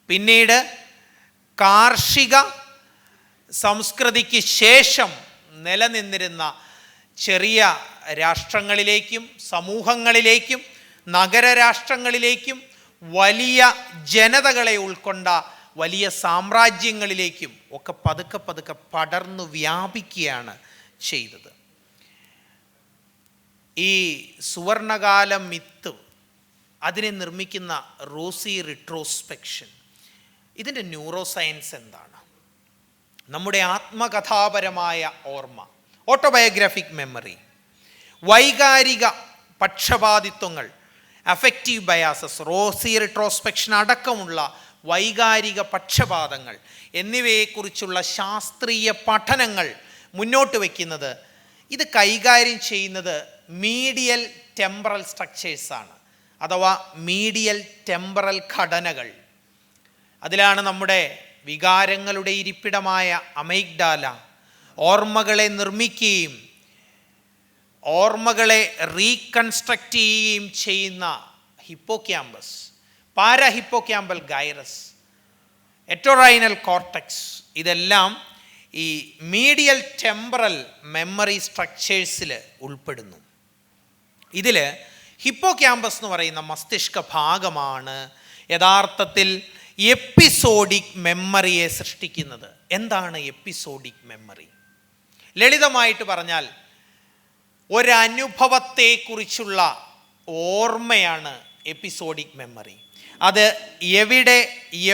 പിന്നീട് കാർഷിക സംസ്കൃതിക്ക് ശേഷം നിലനിന്നിരുന്ന ചെറിയ രാഷ്ട്രങ്ങളിലേക്കും സമൂഹങ്ങളിലേക്കും നഗരരാഷ്ട്രങ്ങളിലേക്കും വലിയ ജനതകളെ ഉൾക്കൊണ്ട വലിയ സാമ്രാജ്യങ്ങളിലേക്കും ഒക്കെ പതുക്കെ പതുക്കെ പടർന്നു വ്യാപിക്കുകയാണ് ചെയ്തത്. ഈ സുവർണകാല മിത്ത്, അതിനെ നിർമ്മിക്കുന്ന റോസി റിട്രോസ്പെക്ഷൻ, ഇതിൻ്റെ ന്യൂറോ സയൻസ് എന്താണ്? നമ്മുടെ ആത്മകഥാപരമായ ഓർമ്മ, ഓട്ടോബയോഗ്രാഫിക് മെമ്മറി, വൈകാരിക പക്ഷപാതിത്വങ്ങൾ, അഫക്റ്റീവ് ബയാസസ്, റോസി റിട്രോസ്പെക്ഷൻ അടക്കമുള്ള വൈകാരിക പക്ഷപാതങ്ങൾ എന്നിവയെക്കുറിച്ചുള്ള ശാസ്ത്രീയ പഠനങ്ങൾ മുന്നോട്ട് വയ്ക്കുന്നത്, ഇത് കൈകാര്യം ചെയ്യുന്നത് മീഡിയൽ ടെമ്പറൽ സ്ട്രക്ചേഴ്സാണ്, അഥവാ മീഡിയൽ ടെമ്പറൽ ഘടനകൾ. അതിലാണ് നമ്മുടെ വികാരങ്ങളുടെ ഇരിപ്പിടമായ അമൈഗ്ഡാല ഓർമ്മകളെ നിർമ്മിക്കുകയും ഓർമ്മകളെ റീകൺസ്ട്രക്റ്റ് ചെയ്യുകയും ചെയ്യുന്ന ഹിപ്പോക്യാമ്പസ്, പാരാഹിപ്പോക്യാമ്പൽ ഗൈറസ്, എറ്റോറൈനൽ കോർട്ടക്സ്, ഇതെല്ലാം ഈ മീഡിയൽ ടെമ്പറൽ മെമ്മറി സ്ട്രക്ചേഴ്സിൽ ഉൾപ്പെടുന്നു. ഇതിൽ ഹിപ്പോക്യാമ്പസ് എന്ന് പറയുന്ന മസ്തിഷ്ക ഭാഗമാണ് യഥാർത്ഥത്തിൽ എപ്പിസോഡിക് മെമ്മറിയെ സൃഷ്ടിക്കുന്നത്. എന്താണ് എപ്പിസോഡിക് മെമ്മറി? ലളിതമായിട്ട് പറഞ്ഞാൽ ഒരനുഭവത്തെക്കുറിച്ചുള്ള ഓർമ്മയാണ് എപ്പിസോഡിക് മെമ്മറി. അത് എവിടെ,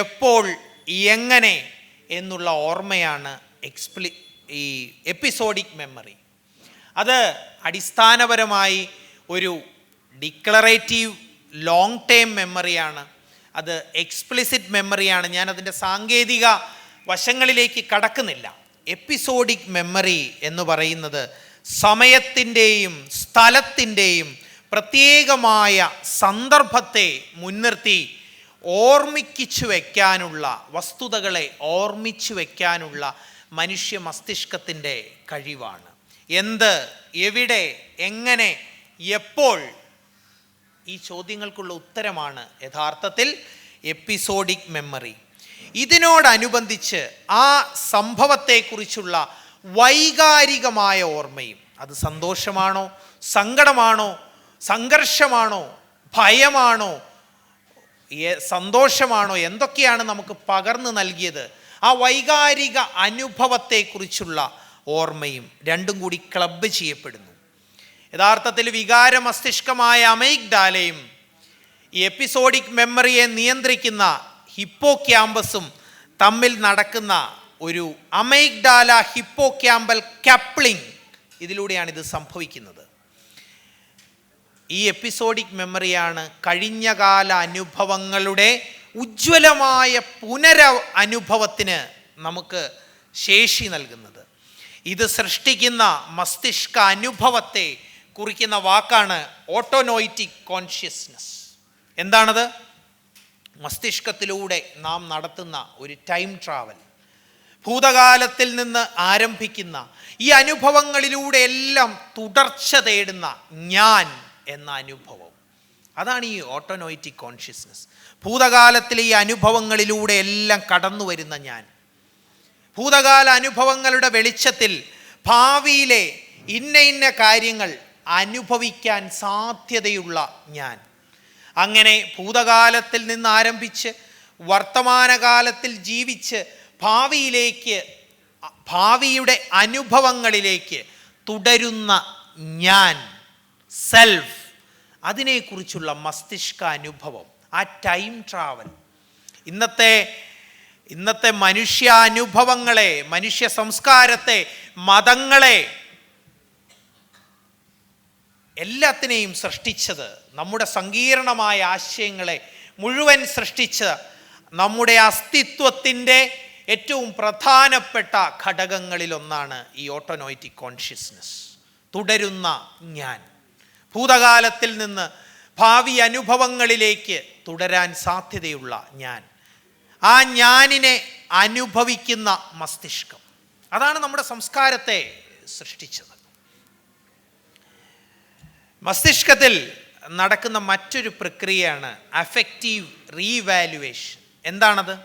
എപ്പോൾ, എങ്ങനെ എന്നുള്ള ഓർമ്മയാണ് ഈ എപ്പിസോഡിക് മെമ്മറി. അത് അടിസ്ഥാനപരമായി ഒരു ഡിക്ലറേറ്റീവ് ലോങ് ടേം മെമ്മറിയാണ്, അത് എക്സ്പ്ലിസിറ്റ് മെമ്മറിയാണ്. ഞാൻ അതിൻ്റെ സാങ്കേതിക വശങ്ങളിലേക്ക് കടക്കുന്നില്ല. എപ്പിസോഡിക് മെമ്മറി എന്ന് പറയുന്നത് സമയത്തിൻ്റെയും സ്ഥലത്തിൻ്റെയും പ്രത്യേകമായ സന്ദർഭത്തെ മുൻനിർത്തി ഓർമ്മിച്ചു വയ്ക്കാനുള്ള, വസ്തുതകളെ ഓർമ്മിച്ചു വയ്ക്കാനുള്ള മനുഷ്യ മസ്തിഷ്കത്തിൻ്റെ കഴിവാണ്. എന്ത്, എവിടെ, എങ്ങനെ, എപ്പോൾ, ഈ ചോദ്യങ്ങൾക്കുള്ള ഉത്തരമാണ് യഥാർത്ഥത്തിൽ എപ്പിസോഡിക് മെമ്മറി. ഇതിനോടനുബന്ധിച്ച് ആ സംഭവത്തെക്കുറിച്ചുള്ള വൈകാരികമായ ഓർമ്മയും, അത് സന്തോഷമാണോ, സങ്കടമാണോ, സംഘർഷമാണോ, ഭയമാണോ, സന്തോഷമാണോ, എന്തൊക്കെയാണ് നമുക്ക് പകർന്നു നൽകിയത്, ആ വൈകാരിക അനുഭവത്തെക്കുറിച്ചുള്ള ഓർമ്മയും രണ്ടും കൂടി ക്ലബ്ബ് ചെയ്യപ്പെടുന്നു. യഥാർത്ഥത്തിൽ വികാര മസ്തിഷ്കമായ അമൈഗ്ഡാലയും ഈ എപ്പിസോഡിക് മെമ്മറിയെ നിയന്ത്രിക്കുന്ന ഹിപ്പോക്യാമ്പസും തമ്മിൽ നടക്കുന്ന ഒരു അമൈഗ്ഡാല ഹിപ്പോക്യാമ്പൽ കപ്ലിംഗ്, ഇതിലൂടെയാണ് ഇത് സംഭവിക്കുന്നത്. ഈ എപ്പിസോഡിക് മെമ്മറിയാണ് കഴിഞ്ഞകാല അനുഭവങ്ങളുടെ ഉജ്ജ്വലമായ അനുഭവത്തിന് നമുക്ക് ശേഷി നൽകുന്നത്. ഇത് സൃഷ്ടിക്കുന്ന മസ്തിഷ്ക അനുഭവത്തെ കുറിക്കുന്ന വാക്കാണ് ഓട്ടോനോയിറ്റിക് കോൺഷ്യസ്നസ്. എന്താണത്? മസ്തിഷ്കത്തിലൂടെ നാം നടത്തുന്ന ഒരു ടൈം ട്രാവൽ, ഭൂതകാലത്തിൽ നിന്ന് ആരംഭിക്കുന്ന ഈ അനുഭവങ്ങളിലൂടെ എല്ലാം തുടർച്ച തേടുന്ന ഞാൻ എന്ന അനുഭവം, അതാണ് ഈ ഓട്ടോനോയിറ്റിക് കോൺഷ്യസ്നസ്. ഭൂതകാലത്തിലെ ഈ അനുഭവങ്ങളിലൂടെ എല്ലാം കടന്നു വരുന്ന ഞാൻ, ഭൂതകാല അനുഭവങ്ങളുടെ വെളിച്ചത്തിൽ ഭാവിയിലെ ഇന്ന കാര്യങ്ങൾ അനുഭവിക്കാൻ സാധ്യതയുള്ള ഞാൻ. അങ്ങനെ ഭൂതകാലത്തിൽ നിന്ന് ആരംഭിച്ച് വർത്തമാനകാലത്തിൽ ജീവിച്ച് ഭാവിയുടെ അനുഭവങ്ങളിലേക്ക് തുടരുന്ന ഞാൻ, സെൽഫ്, അതിനെക്കുറിച്ചുള്ള മസ്തിഷ്ക അനുഭവം, ആ ടൈം ട്രാവൽ ഇന്നത്തെ മനുഷ്യ അനുഭവങ്ങളെ, മനുഷ്യ സംസ്കാരത്തെ, മതങ്ങളെ, എല്ലാത്തിനെയും സൃഷ്ടിച്ചത്, നമ്മുടെ സങ്കീർണമായ ആശയങ്ങളെ മുഴുവൻ സൃഷ്ടിച്ച നമ്മുടെ അസ്തിത്വത്തിൻ്റെ ഏറ്റവും പ്രധാനപ്പെട്ട ഘടകങ്ങളിലൊന്നാണ് ഈ ഓട്ടോനോയിറ്റിക് കോൺഷ്യസ്നസ്. തുടരുന്ന ഞാൻ, ഭൂതകാലത്തിൽ നിന്ന് ഭാവി അനുഭവങ്ങളിലേക്ക് തുടരാൻ സാധ്യതയുള്ള ഞാൻ, ആ ഞാനിനെ അനുഭവിക്കുന്ന മസ്തിഷ്കം, അതാണ് നമ്മുടെ സംസ്കാരത്തെ സൃഷ്ടിച്ചത്. മസ്തിഷ്കത്തിൽ നടക്കുന്ന മറ്റൊരു പ്രക്രിയയാണ് അഫക്റ്റീവ് റീവാലുവേഷൻ. എന്താണത്?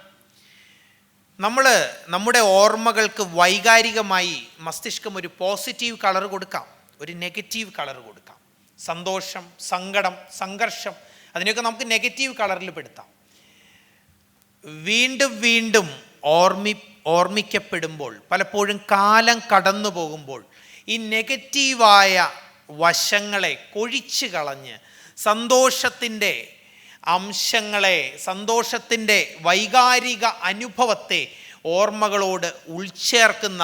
നമ്മുടെ ഓർമ്മകൾക്ക് വൈകാരികമായി മസ്തിഷ്കം ഒരു പോസിറ്റീവ് കളർ കൊടുക്കാം, ഒരു നെഗറ്റീവ് കളർ കൊടുക്കാം. സന്തോഷം, സങ്കടം, സംഘർഷം, അതിനെയൊക്കെ നമുക്ക് നെഗറ്റീവ് കളറിൽ പെടുത്താം. വീണ്ടും വീണ്ടും ഓർമ്മിക്കപ്പെടുമ്പോൾ, പലപ്പോഴും കാലം കടന്നു പോകുമ്പോൾ ഈ നെഗറ്റീവായ വശങ്ങളെ കൊഴിച്ചു കളഞ്ഞ് സന്തോഷത്തിൻ്റെ അംശങ്ങളെ, സന്തോഷത്തിൻ്റെ വൈകാരിക അനുഭവത്തെ ഓർമ്മകളോട് ഉൾച്ചേർക്കുന്ന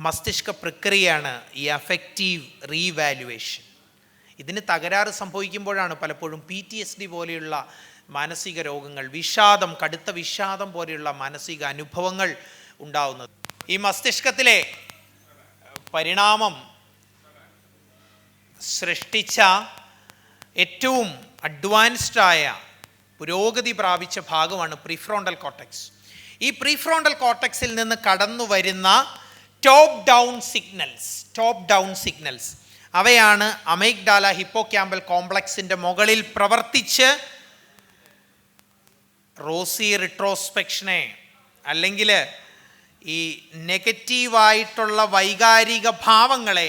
മസ്തിഷ്ക പ്രക്രിയയാണ് ഈ അഫക്റ്റീവ് റീവാലുവേഷൻ. ഇതിന് തകരാറ് സംഭവിക്കുമ്പോഴാണ് പലപ്പോഴും PTSD പോലെയുള്ള മാനസിക രോഗങ്ങൾ, വിഷാദം, കടുത്ത വിഷാദം പോലെയുള്ള മാനസിക അനുഭവങ്ങൾ ഉണ്ടാവുന്നത്. ഈ മസ്തിഷ്കത്തിലെ പരിണാമം സൃഷ്ടിച്ച ഏറ്റവും അഡ്വാൻസ്ഡായ പുരോഗതി പ്രാപിച്ച ഭാഗമാണ് പ്രീഫ്രോണ്ടൽ കോർട്ടെക്സ്. ഈ പ്രീഫ്രോണ്ടൽ കോർട്ടെക്സിൽ നിന്ന് കടന്നു വരുന്ന ടോപ്പ് ഡൗൺ സിഗ്നൽസ് അവയാണ് അമൈഗ്ഡാല ഹിപ്പോക്യാമ്പൽ കോംപ്ലക്സിൻ്റെ മുകളിൽ പ്രവർത്തിച്ച് റോസി റിട്രോസ്പെക്ഷനെ, അല്ലെങ്കിൽ ഈ നെഗറ്റീവായിട്ടുള്ള വൈകാരിക ഭാവങ്ങളെ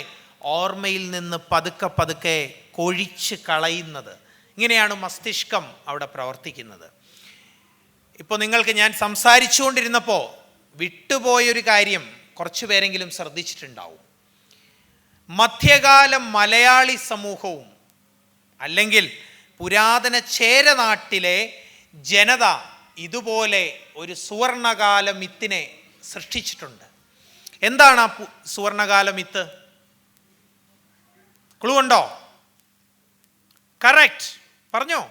ഓർമ്മയിൽ നിന്ന് പതുക്കെ പതുക്കെ കൊഴിച്ച് കളയുന്നത്. ഇങ്ങനെയാണ് മസ്തിഷ്കം അവിടെ പ്രവർത്തിക്കുന്നത്. ഇപ്പോൾ നിങ്ങൾക്ക് ഞാൻ സംസാരിച്ചുകൊണ്ടിരുന്നപ്പോൾ വിട്ടുപോയൊരു കാര്യം കുറച്ചു പേരെങ്കിലും ശ്രദ്ധിച്ചിട്ടുണ്ടാവും. മധ്യകാല മലയാളി സമൂഹവും അല്ലെങ്കിൽ പുരാതന ചേരനാട്ടിലെ ജനത ഇതുപോലെ ഒരു സുവർണകാല മിത്തിനെ സൃഷ്ടിച്ചിട്ടുണ്ട്. എന്താണ് ആ സുവർണകാല മിത്ത്? ക്ലൂ ഉണ്ടോ? കറക്റ്റ്, പറഞ്ഞോ.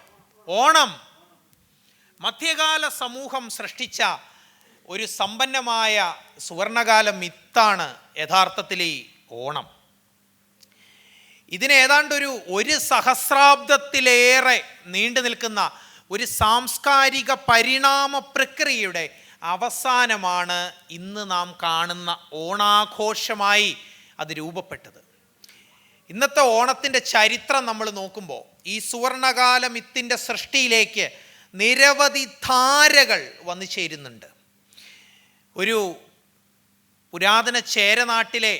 ഓണം. മധ്യകാല സമൂഹം സൃഷ്ടിച്ച ഒരു സമ്പന്നമായ സുവർണകാല മിത്താണ് യഥാർത്ഥത്തിൽ ഈ ഓണം. ഇതിന് ഏതാണ്ട് ഒരു സഹസ്രാബ്ദത്തിലേറെ നീണ്ടു നിൽക്കുന്ന ഒരു സാംസ്കാരിക പരിണാമ പ്രക്രിയയുടെ അവസാനമാണ് ഇന്ന് നാം കാണുന്ന ഓണാഘോഷമായി അത് രൂപപ്പെട്ടത്. ഇന്നത്തെ ഓണത്തിൻ്റെ ചരിത്രം നമ്മൾ നോക്കുമ്പോൾ ഈ സുവർണകാല മിത്തിൻ്റെ സൃഷ്ടിയിലേക്ക് നിരവധി ധാരകൾ വന്നു ചേരുന്നുണ്ട്. ഒരു പുരാതന ചേരനാട്ടിലെ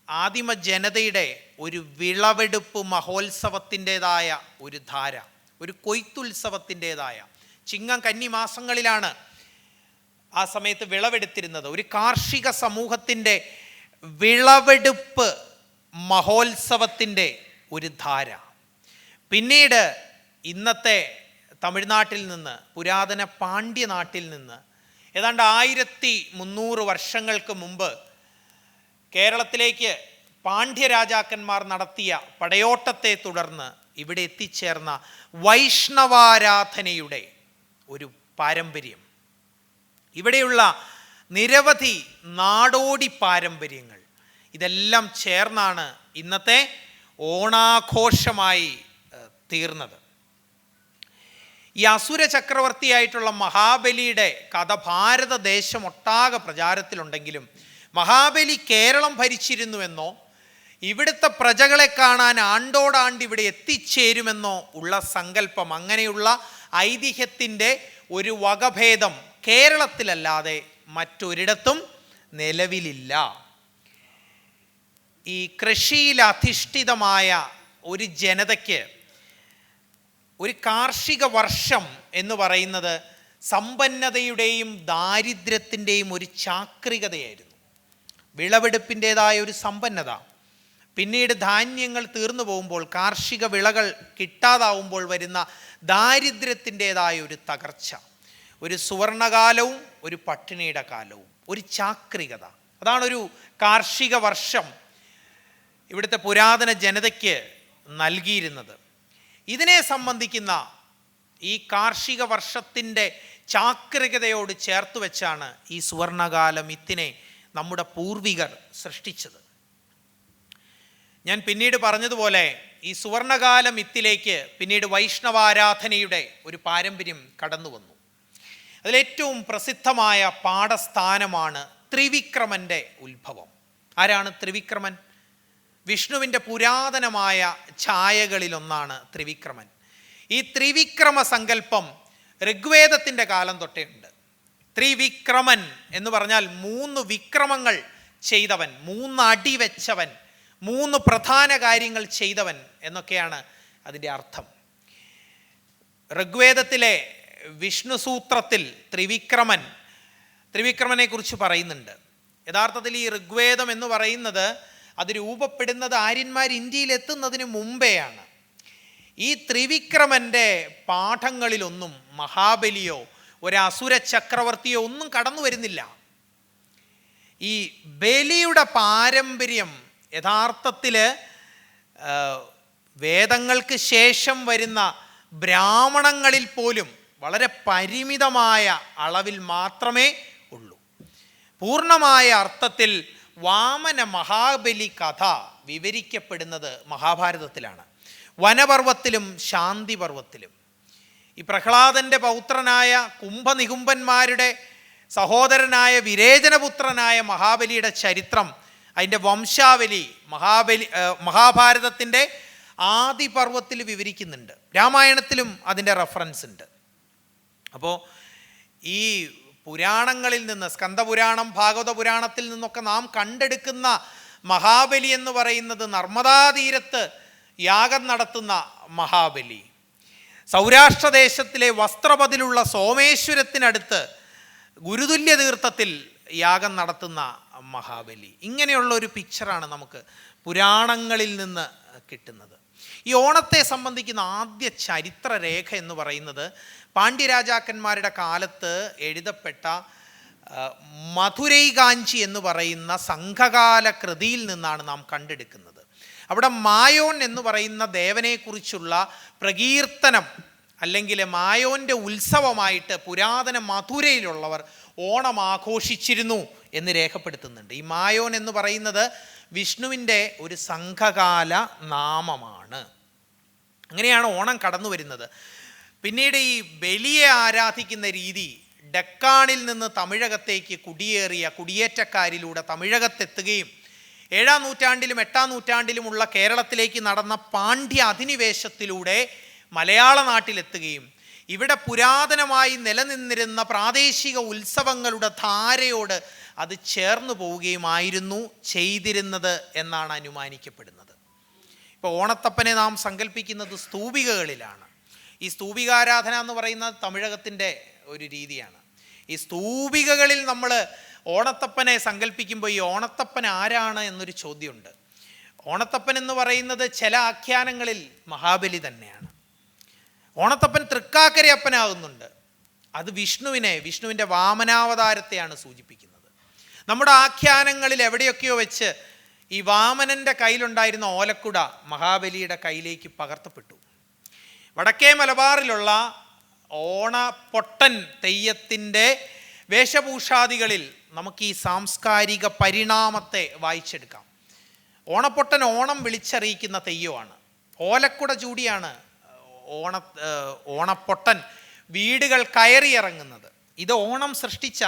ആദിമ ജനതയുടെ ഒരു വിളവെടുപ്പ് മഹോത്സവത്തിൻ്റെതായ ഒരു ധാര, ഒരു കൊയ്ത്തുത്സവത്തിൻ്റെതായ, ചിങ്ങം കന്നി മാസങ്ങളിലാണ് ആ സമയത്ത് വിളവെടുത്തിരുന്നത്. ഒരു കാർഷിക സമൂഹത്തിൻ്റെ വിളവെടുപ്പ് മഹോത്സവത്തിൻ്റെ ഒരു ധാര. പിന്നീട് ഇന്നത്തെ തമിഴ്നാട്ടിൽ നിന്ന്, പുരാതന പാണ്ഡ്യനാട്ടിൽ നിന്ന് ഏതാണ്ട് 1300 വർഷങ്ങൾക്ക് മുമ്പ് കേരളത്തിലേക്ക് പാണ്ഡ്യരാജാക്കന്മാർ നടത്തിയ പടയോട്ടത്തെ തുടർന്ന് ഇവിടെ എത്തിച്ചേർന്ന വൈഷ്ണവാരാധനയുടെ ഒരു പാരമ്പര്യം, ഇവിടെയുള്ള നിരവധി നാടോടി പാരമ്പര്യങ്ങൾ, ഇതെല്ലാം ചേർന്നാണ് ഇന്നത്തെ ഓണാഘോഷമായി തീർന്നത്. ഈ അസുര ചക്രവർത്തിയായിട്ടുള്ള മഹാബലിയുടെ കഥ ഭാരതദേശമൊട്ടാകെ പ്രചാരത്തിലുണ്ടെങ്കിലും മഹാബലി കേരളം ഭരിച്ചിരുന്നുവെന്നോ ഇവിടുത്തെ പ്രജകളെ കാണാൻ ആണ്ടോടാണ്ട് ഇവിടെ എത്തിച്ചേരുമെന്നോ ഉള്ള സങ്കല്പം, അങ്ങനെയുള്ള ഐതിഹ്യത്തിൻ്റെ ഒരു വകഭേദം കേരളത്തിലല്ലാതെ മറ്റൊരിടത്തും നിലവിലില്ല. ഈ കൃഷിയിൽ അധിഷ്ഠിതമായ ഒരു ജനതയ്ക്ക് ഒരു കാർഷിക വർഷം എന്ന് പറയുന്നത് സമ്പന്നതയുടെയും ദാരിദ്ര്യത്തിൻ്റെയും ഒരു ചാക്രികതയായിരുന്നു. വിളവെടുപ്പിൻ്റേതായ ഒരു സമ്പന്നത, പിന്നീട് ധാന്യങ്ങൾ തീർന്നു പോകുമ്പോൾ, കാർഷിക വിളകൾ കിട്ടാതാവുമ്പോൾ വരുന്ന ദാരിദ്ര്യത്തിൻ്റേതായ ഒരു തകർച്ച, ഒരു സുവർണകാലവും ഒരു പട്ടിണിയുടെ കാലവും, ഒരു ചാക്രികത. അതാണൊരു കാർഷിക വർഷം ഇവിടുത്തെ പുരാതന ജനതയ്ക്ക് നൽകിയിരുന്നത്. ഇതിനെ സംബന്ധിക്കുന്ന ഈ കാർഷിക വർഷത്തിൻ്റെ ചാക്രികതയോട് ചേർത്ത് വെച്ചാണ് ഈ സുവർണകാല മിത്തിനെ നമ്മുടെ പൂർവികർ സൃഷ്ടിച്ചത്. ഞാൻ പിന്നീട് പറഞ്ഞതുപോലെ ഈ സുവർണകാല മിത്തിലേക്ക് പിന്നീട് വൈഷ്ണവാരാധനയുടെ ഒരു പാരമ്പര്യം കടന്നു വന്നു. അതിലേറ്റവും പ്രസിദ്ധമായ പാഠസ്ഥാനമാണ് ത്രിവിക്രമൻ്റെ ഉത്ഭവം. ആരാണ് ത്രിവിക്രമൻ? വിഷ്ണുവിൻ്റെ പുരാതനമായ ഛായകളിലൊന്നാണ് ത്രിവിക്രമൻ. ഈ ത്രിവിക്രമ സങ്കല്പം ഋഗ്വേദത്തിൻ്റെ കാലം തൊട്ടേ ഉണ്ട്. ത്രിവിക്രമൻ എന്ന് പറഞ്ഞാൽ 3 വിക്രമങ്ങൾ ചെയ്തവൻ, 3 അടി വെച്ചവൻ, 3 പ്രധാന കാര്യങ്ങൾ ചെയ്തവൻ എന്നൊക്കെയാണ് അതിൻ്റെ അർത്ഥം. ഋഗ്വേദത്തിലെ വിഷ്ണു സൂത്രത്തിൽ ത്രിവിക്രമനെ കുറിച്ച് പറയുന്നുണ്ട്. യഥാർത്ഥത്തിൽ ഈ ഋഗ്വേദം എന്ന് പറയുന്നത് അത് രൂപപ്പെടുന്നത് ആര്യന്മാർ ഇന്ത്യയിൽ എത്തുന്നതിന് മുമ്പെയാണ്. ഈ ത്രിവിക്രമൻ്റെ പാഠങ്ങളിലൊന്നും മഹാബലിയോ ഒരസുര ചക്രവർത്തിയോ ഒന്നും കടന്നു വരുന്നില്ല. ഈ ബലിയുടെ പാരമ്പര്യം യഥാർത്ഥത്തിൽ വേദങ്ങൾക്ക് ശേഷം വരുന്ന ബ്രാഹ്മണങ്ങളിൽ പോലും വളരെ പരിമിതമായ അളവിൽ മാത്രമേ ഉള്ളൂ. പൂർണ്ണമായ അർത്ഥത്തിൽ വാമന മഹാബലി കഥ വിവരിക്കപ്പെടുന്നത് മഹാഭാരതത്തിലാണ്, വനപർവത്തിലും ശാന്തിപർവത്തിലും. ഈ പ്രഹ്ലാദൻ്റെ പൗത്രനായ കുംഭനികുംബന്മാരുടെ സഹോദരനായ വിരേചനപുത്രനായ മഹാബലിയുടെ ചരിത്രം, അതിൻ്റെ വംശാവലി മഹാഭാരതത്തിൻ്റെ ആദിപർവത്തിൽ വിവരിക്കുന്നുണ്ട്. രാമായണത്തിലും അതിൻ്റെ റെഫറൻസ് ഉണ്ട്. അപ്പോൾ ഈ പുരാണങ്ങളിൽ നിന്ന്, സ്കന്ദപുരാണം, ഭാഗവത പുരാണത്തിൽ നിന്നൊക്കെ നാം കണ്ടെടുക്കുന്ന മഹാബലി എന്ന് പറയുന്നത് നർമ്മദാതീരത്ത് യാഗം നടത്തുന്ന മഹാബലി, സൗരാഷ്ട്രദേശത്തിലെ വസ്ത്രപതിലുള്ള സോമേശ്വരത്തിനടുത്ത് ഗുരുതുല്യ തീർത്ഥത്തിൽ യാഗം നടത്തുന്ന മഹാബലി. ഇങ്ങനെയുള്ള ഒരു പിക്ചറാണ് നമുക്ക് പുരാണങ്ങളിൽ നിന്ന് കിട്ടുന്നത്. ഈ ഓണത്തെ സംബന്ധിക്കുന്ന ആദ്യ ചരിത്രരേഖ എന്ന് പറയുന്നത് പാണ്ഡ്യരാജാക്കന്മാരുടെ കാലത്ത് എഴുതപ്പെട്ട മധുരൈ കാഞ്ചി എന്ന് പറയുന്ന സംഘകാല കൃതിയിൽ നിന്നാണ് നാം കണ്ടെടുക്കുന്നത്. അവിടെ മായോൻ എന്ന് പറയുന്ന ദേവനെക്കുറിച്ചുള്ള പ്രകീർത്തനം അല്ലെങ്കിൽ മായോൻ്റെ ഉത്സവമായിട്ട് പുരാതന മധുരയിലുള്ളവർ ഓണം ആഘോഷിച്ചിരുന്നു എന്ന് രേഖപ്പെടുത്തുന്നുണ്ട്. ഈ മായോൻ എന്ന് പറയുന്നത് വിഷ്ണുവിൻ്റെ ഒരു സംഘകാല നാമമാണ്. അങ്ങനെയാണ് ഓണം കടന്നു വരുന്നത്. പിന്നീട് ഈ ബലിയെ ആരാധിക്കുന്ന രീതി ഡെക്കാണിൽ നിന്ന് തമിഴകത്തേക്ക് കുടിയേറ്റക്കാരിലൂടെ തമിഴകത്തെത്തുകയും 7-ാം നൂറ്റാണ്ടിലും 8-ാം നൂറ്റാണ്ടിലുമുള്ള കേരളത്തിലേക്ക് നടന്ന പാണ്ഡ്യ അധിനിവേശത്തിലൂടെ മലയാള നാട്ടിലെത്തുകയും ഇവിടെ പുരാതനമായി നിലനിന്നിരുന്ന പ്രാദേശിക ഉത്സവങ്ങളുടെ ധാരയോട് അത് ചേർന്നു പോവുകയുമായിരുന്നു ചെയ്തിരുന്നത് എന്നാണ് അനുമാനിക്കപ്പെടുന്നത്. ഇപ്പോൾ ഓണത്തപ്പനെ നാം സങ്കല്പിക്കുന്നത് സ്തൂപികകളിലാണ്. ഈ സ്തൂപികാരാധന എന്ന് പറയുന്നത് തമിഴകത്തിൻ്റെ ഒരു രീതിയാണ്. ഈ സ്തൂപികകളിൽ നമ്മൾ ഓണത്തപ്പനെ സങ്കല്പിക്കുമ്പോൾ ഈ ഓണത്തപ്പൻ ആരാണ് എന്നൊരു ചോദ്യമുണ്ട്. ഓണത്തപ്പൻ എന്ന് പറയുന്നത് ചില ആഖ്യാനങ്ങളിൽ മഹാബലി തന്നെയാണ്. ഓണത്തപ്പൻ തൃക്കാക്കര അപ്പനാകുന്നുണ്ട്. അത് വിഷ്ണുവിൻ്റെ വാമനാവതാരത്തെയാണ് സൂചിപ്പിക്കുന്നത്. നമ്മുടെ ആഖ്യാനങ്ങളിൽ എവിടെയൊക്കെയോ വെച്ച് ഈ വാമനൻ്റെ കയ്യിലുണ്ടായിരുന്ന ഓലക്കുട മഹാബലിയുടെ കയ്യിലേക്ക് പകർത്തപ്പെട്ടു. വടക്കേ മലബാറിലുള്ള ഓണപ്പൊട്ടൻ തെയ്യത്തിൻ്റെ വേഷഭൂഷാദികളിൽ നമുക്ക് ഈ സാംസ്കാരിക പരിണാമത്തെ വായിച്ചെടുക്കാം. ഓണപ്പൊട്ടൻ ഓണം വിളിച്ചറിയിക്കുന്ന തെയ്യമാണ്. ഓലക്കുട ചൂടിയാണ് ഓണപ്പൊട്ടൻ വീടുകൾ കയറിയിറങ്ങുന്നത്. ഇത് ഓണം സൃഷ്ടിച്ച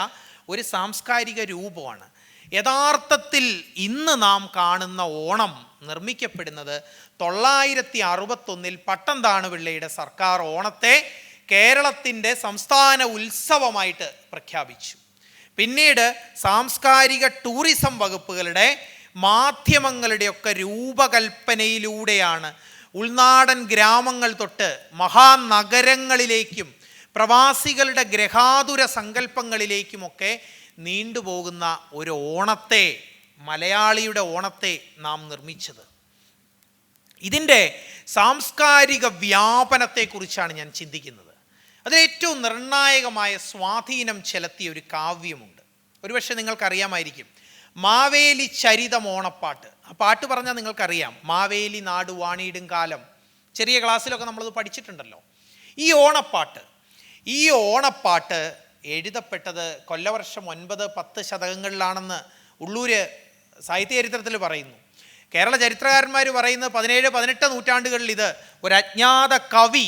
ഒരു സാംസ്കാരിക രൂപമാണ്. യഥാർത്ഥത്തിൽ ഇന്ന് നാം കാണുന്ന ഓണം നിർമ്മിക്കപ്പെടുന്നത് 961 പട്ടംതാണുപിള്ളയുടെ സർക്കാർ ഓണത്തെ കേരളത്തിൻ്റെ സംസ്ഥാന ഉത്സവമായിട്ട് പ്രഖ്യാപിച്ചു. പിന്നീട് സാംസ്കാരിക ടൂറിസം വകുപ്പുകളുടെ മാധ്യമങ്ങളുടെയൊക്കെ രൂപകൽപ്പനയിലൂടെയാണ് ഉൾനാടൻ ഗ്രാമങ്ങൾ തൊട്ട് മഹാനഗരങ്ങളിലേക്കും പ്രവാസികളുടെ ഗ്രഹാതുര സങ്കല്പങ്ങളിലേക്കുമൊക്കെ നീണ്ടുപോകുന്ന ഒരു ഓണത്തെ, മലയാളിയുടെ ഓണത്തെ നാം നിർമ്മിച്ചത്. ഇതിൻ്റെ സാംസ്കാരിക വ്യാപനത്തെക്കുറിച്ചാണ് ഞാൻ ചിന്തിക്കുന്നത്. അതിലേറ്റവും നിർണായകമായ സ്വാധീനം ചെലുത്തിയ ഒരു കാവ്യമുണ്ട്. ഒരുപക്ഷെ നിങ്ങൾക്കറിയാമായിരിക്കും, മാവേലി ചരിതം ഓണപ്പാട്ട്. ആ പാട്ട് പറഞ്ഞാൽ നിങ്ങൾക്കറിയാം, മാവേലി നാട് വാണിയിടും കാലം. ചെറിയ ക്ലാസ്സിലൊക്കെ നമ്മളത് പഠിച്ചിട്ടുണ്ടല്ലോ. ഈ ഓണപ്പാട്ട് എഴുതപ്പെട്ടത് കൊല്ലവർഷം 9-10 ശതകങ്ങളിലാണെന്ന് ഉള്ളൂര് സാഹിത്യ ചരിത്രത്തിൽ പറയുന്നു. കേരള ചരിത്രകാരന്മാർ പറയുന്നത് 17-18 നൂറ്റാണ്ടുകളിൽ ഇത് ഒരു അജ്ഞാത കവി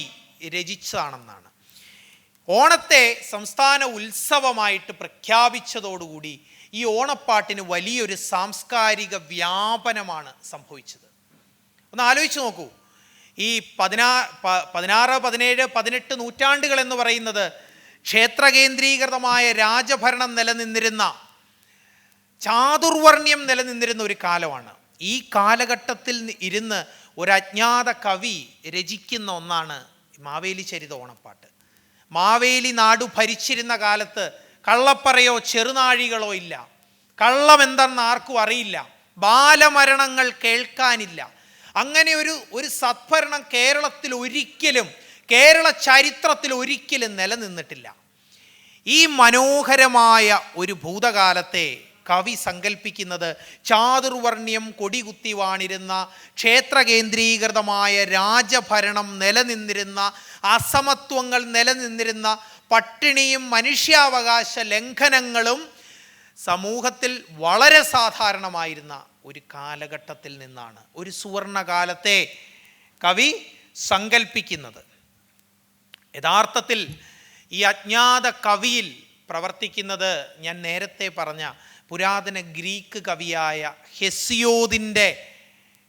രചിച്ചതാണെന്നാണ്. ഓണത്തെ സംസ്ഥാന ഉത്സവമായിട്ട് പ്രഖ്യാപിച്ചതോടുകൂടി ഈ ഓണപ്പാട്ടിന് വലിയൊരു സാംസ്കാരിക വ്യാപനമാണ് സംഭവിച്ചത്. ഒന്ന് ആലോചിച്ച് നോക്കൂ. ഈ 16, 17, 18 നൂറ്റാണ്ടുകൾ എന്ന് പറയുന്നത് ക്ഷേത്രകേന്ദ്രീകൃതമായ രാജഭരണം നിലനിന്നിരുന്ന, ചാതുർവർണ്ണ്യം നിലനിന്നിരുന്ന ഒരു കാലമാണ്. ഈ കാലഘട്ടത്തിൽ ഇരുന്ന് ഒരു അജ്ഞാത കവി രചിക്കുന്ന ഒന്നാണ് മാവേലി ചരിത ഓണപ്പാട്ട്. മാവേലി നാടു ഭരിച്ചിരുന്ന കാലത്ത് കള്ളപ്പറയോ ചെറുനാഴികളോ ഇല്ല. കള്ളം എന്തെന്ന് ആർക്കും അറിയില്ല. ബാലമരണങ്ങൾ കേൾക്കാനില്ല. അങ്ങനെ ഒരു സദ്ഭരണം കേരളത്തിൽ ഒരിക്കലും, കേരള ചരിത്രത്തിൽ ഒരിക്കലും നിലനിന്നിട്ടില്ല. ഈ മനോഹരമായ ഒരു ഭൂതകാലത്തെ കവി സങ്കല്പിക്കുന്നത് ചാതുർവർണ്ണ്യം കൊടികുത്തി വാണിരുന്ന ക്ഷേത്ര കേന്ദ്രീകൃതമായ രാജഭരണം നിലനിന്നിരുന്ന, അസമത്വങ്ങൾ നിലനിന്നിരുന്ന, പട്ടിണിയും മനുഷ്യാവകാശ ലംഘനങ്ങളും സമൂഹത്തിൽ വളരെ സാധാരണമായിരുന്ന ഒരു കാലഘട്ടത്തിൽ നിന്നാണ് ഒരു സുവർണകാലത്തെ കവി സങ്കല്പിക്കുന്നത്. യഥാർത്ഥത്തിൽ ഈ അജ്ഞാത കവിയിൽ പ്രവർത്തിക്കുന്നത് ഞാൻ നേരത്തെ പറഞ്ഞ പുരാതന ഗ്രീക്ക് കവിയായ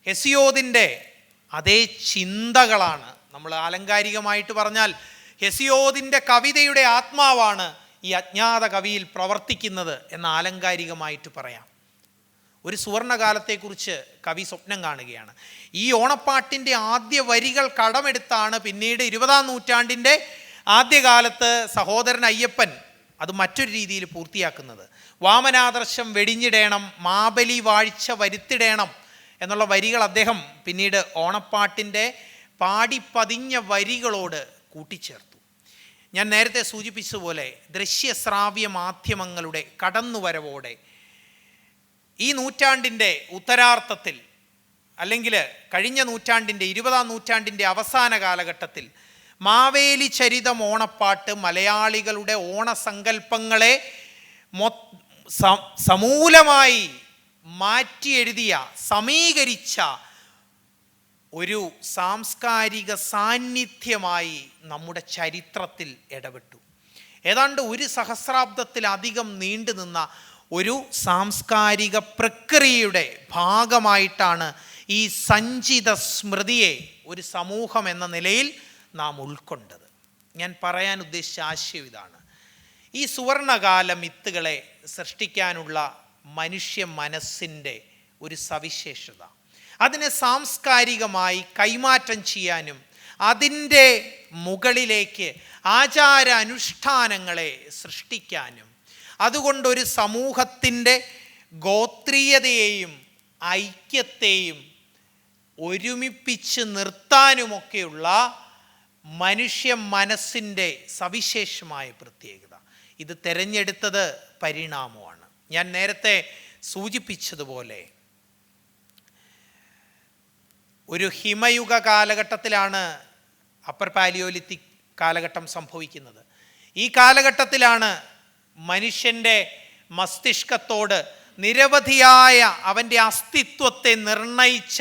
ഹെസിയോദിൻ്റെ അതേ ചിന്തകളാണ്. നമ്മൾ ആലങ്കാരികമായിട്ട് പറഞ്ഞാൽ ഹെസിയോദിൻ്റെ കവിതയുടെ ആത്മാവാണ് ഈ അജ്ഞാത കവിയിൽ പ്രവർത്തിക്കുന്നത് എന്ന് ആലങ്കാരികമായിട്ട് പറയാം. ഒരു സുവർണകാലത്തെക്കുറിച്ച് കവി സ്വപ്നം കാണുകയാണ്. ഈ ഓണപ്പാട്ടിൻ്റെ ആദ്യ വരികൾ കടമെടുത്താണ് പിന്നീട് 20-ാം നൂറ്റാണ്ടിൻ്റെ ആദ്യകാലത്ത് സഹോദരൻ അയ്യപ്പൻ അത് മറ്റൊരു രീതിയിൽ പൂർത്തിയാക്കുന്നത്. വാമനാദർശം വെടിഞ്ഞിടേണം, മാബലി വാഴ്ച വരുത്തിടേണം എന്നുള്ള വരികൾ അദ്ദേഹം പിന്നീട് ഓണപ്പാട്ടിൻ്റെ പാടിപ്പതിഞ്ഞ വരികളോട് കൂട്ടിച്ചേർത്തു. ഞാൻ നേരത്തെ സൂചിപ്പിച്ചതുപോലെ ദൃശ്യശ്രാവ്യ മാധ്യമങ്ങളുടെ കടന്നുവരവോടെ ഈ നൂറ്റാണ്ടിൻ്റെ ഉത്തരാർത്ഥത്തിൽ, അല്ലെങ്കിൽ കഴിഞ്ഞ നൂറ്റാണ്ടിൻ്റെ 20-ാം നൂറ്റാണ്ടിൻ്റെ അവസാന കാലഘട്ടത്തിൽ മാവേലി ചരിതം ഓണപ്പാട്ട് മലയാളികളുടെ ഓണസങ്കല്പങ്ങളെ സമൂലമായി മാറ്റി എഴുതിയ, സമീകരിച്ച ഒരു സാംസ്കാരിക സാന്നിധ്യമായി നമ്മുടെ ചരിത്രത്തിൽ ഇടപെട്ടു. ഏതാണ്ട് ഒരു സഹസ്രാബ്ദത്തിലധികം നീണ്ടു നിന്ന ഒരു സാംസ്കാരിക പ്രക്രിയയുടെ ഭാഗമായിട്ടാണ് ഈ സഞ്ചിത സ്മൃതിയെ ഒരു സമൂഹം എന്ന നിലയിൽ നാം ഉൾക്കൊണ്ടത്. ഞാൻ പറയാൻ ഉദ്ദേശിച്ച ആശയം ഇതാണ്. ഈ സുവർണകാല മിത്തുകളെ സൃഷ്ടിക്കാനുള്ള മനുഷ്യ മനസ്സിൻ്റെ ഒരു സവിശേഷത, അതിനെ സാംസ്കാരികമായി കൈമാറ്റം ചെയ്യാനും അതിൻ്റെ മുകളിലേക്ക് ആചാര അനുഷ്ഠാനങ്ങളെ സൃഷ്ടിക്കാനും അതുകൊണ്ടൊരു സമൂഹത്തിൻ്റെ ഗോത്രീയതയെയും ഐക്യത്തെയും ഒരുമിപ്പിച്ച് നിർത്താനുമൊക്കെയുള്ള മനുഷ്യ മനസ്സിൻ്റെ സവിശേഷമായ പ്രത്യേകത. ഇത് തിരഞ്ഞെടുത്തത് പരിണാമമാണ്. ഞാൻ നേരത്തെ സൂചിപ്പിച്ചതുപോലെ ഒരു ഹിമയുഗ കാലഘട്ടത്തിലാണ് അപ്പർ പാലിയോലിത്തിക് കാലഘട്ടം സംഭവിക്കുന്നത്. ഈ കാലഘട്ടത്തിലാണ് മനുഷ്യൻ്റെ മസ്തിഷ്കത്തോട് നിരവധിയായ, അവൻ്റെ അസ്തിത്വത്തെ നിർണയിച്ച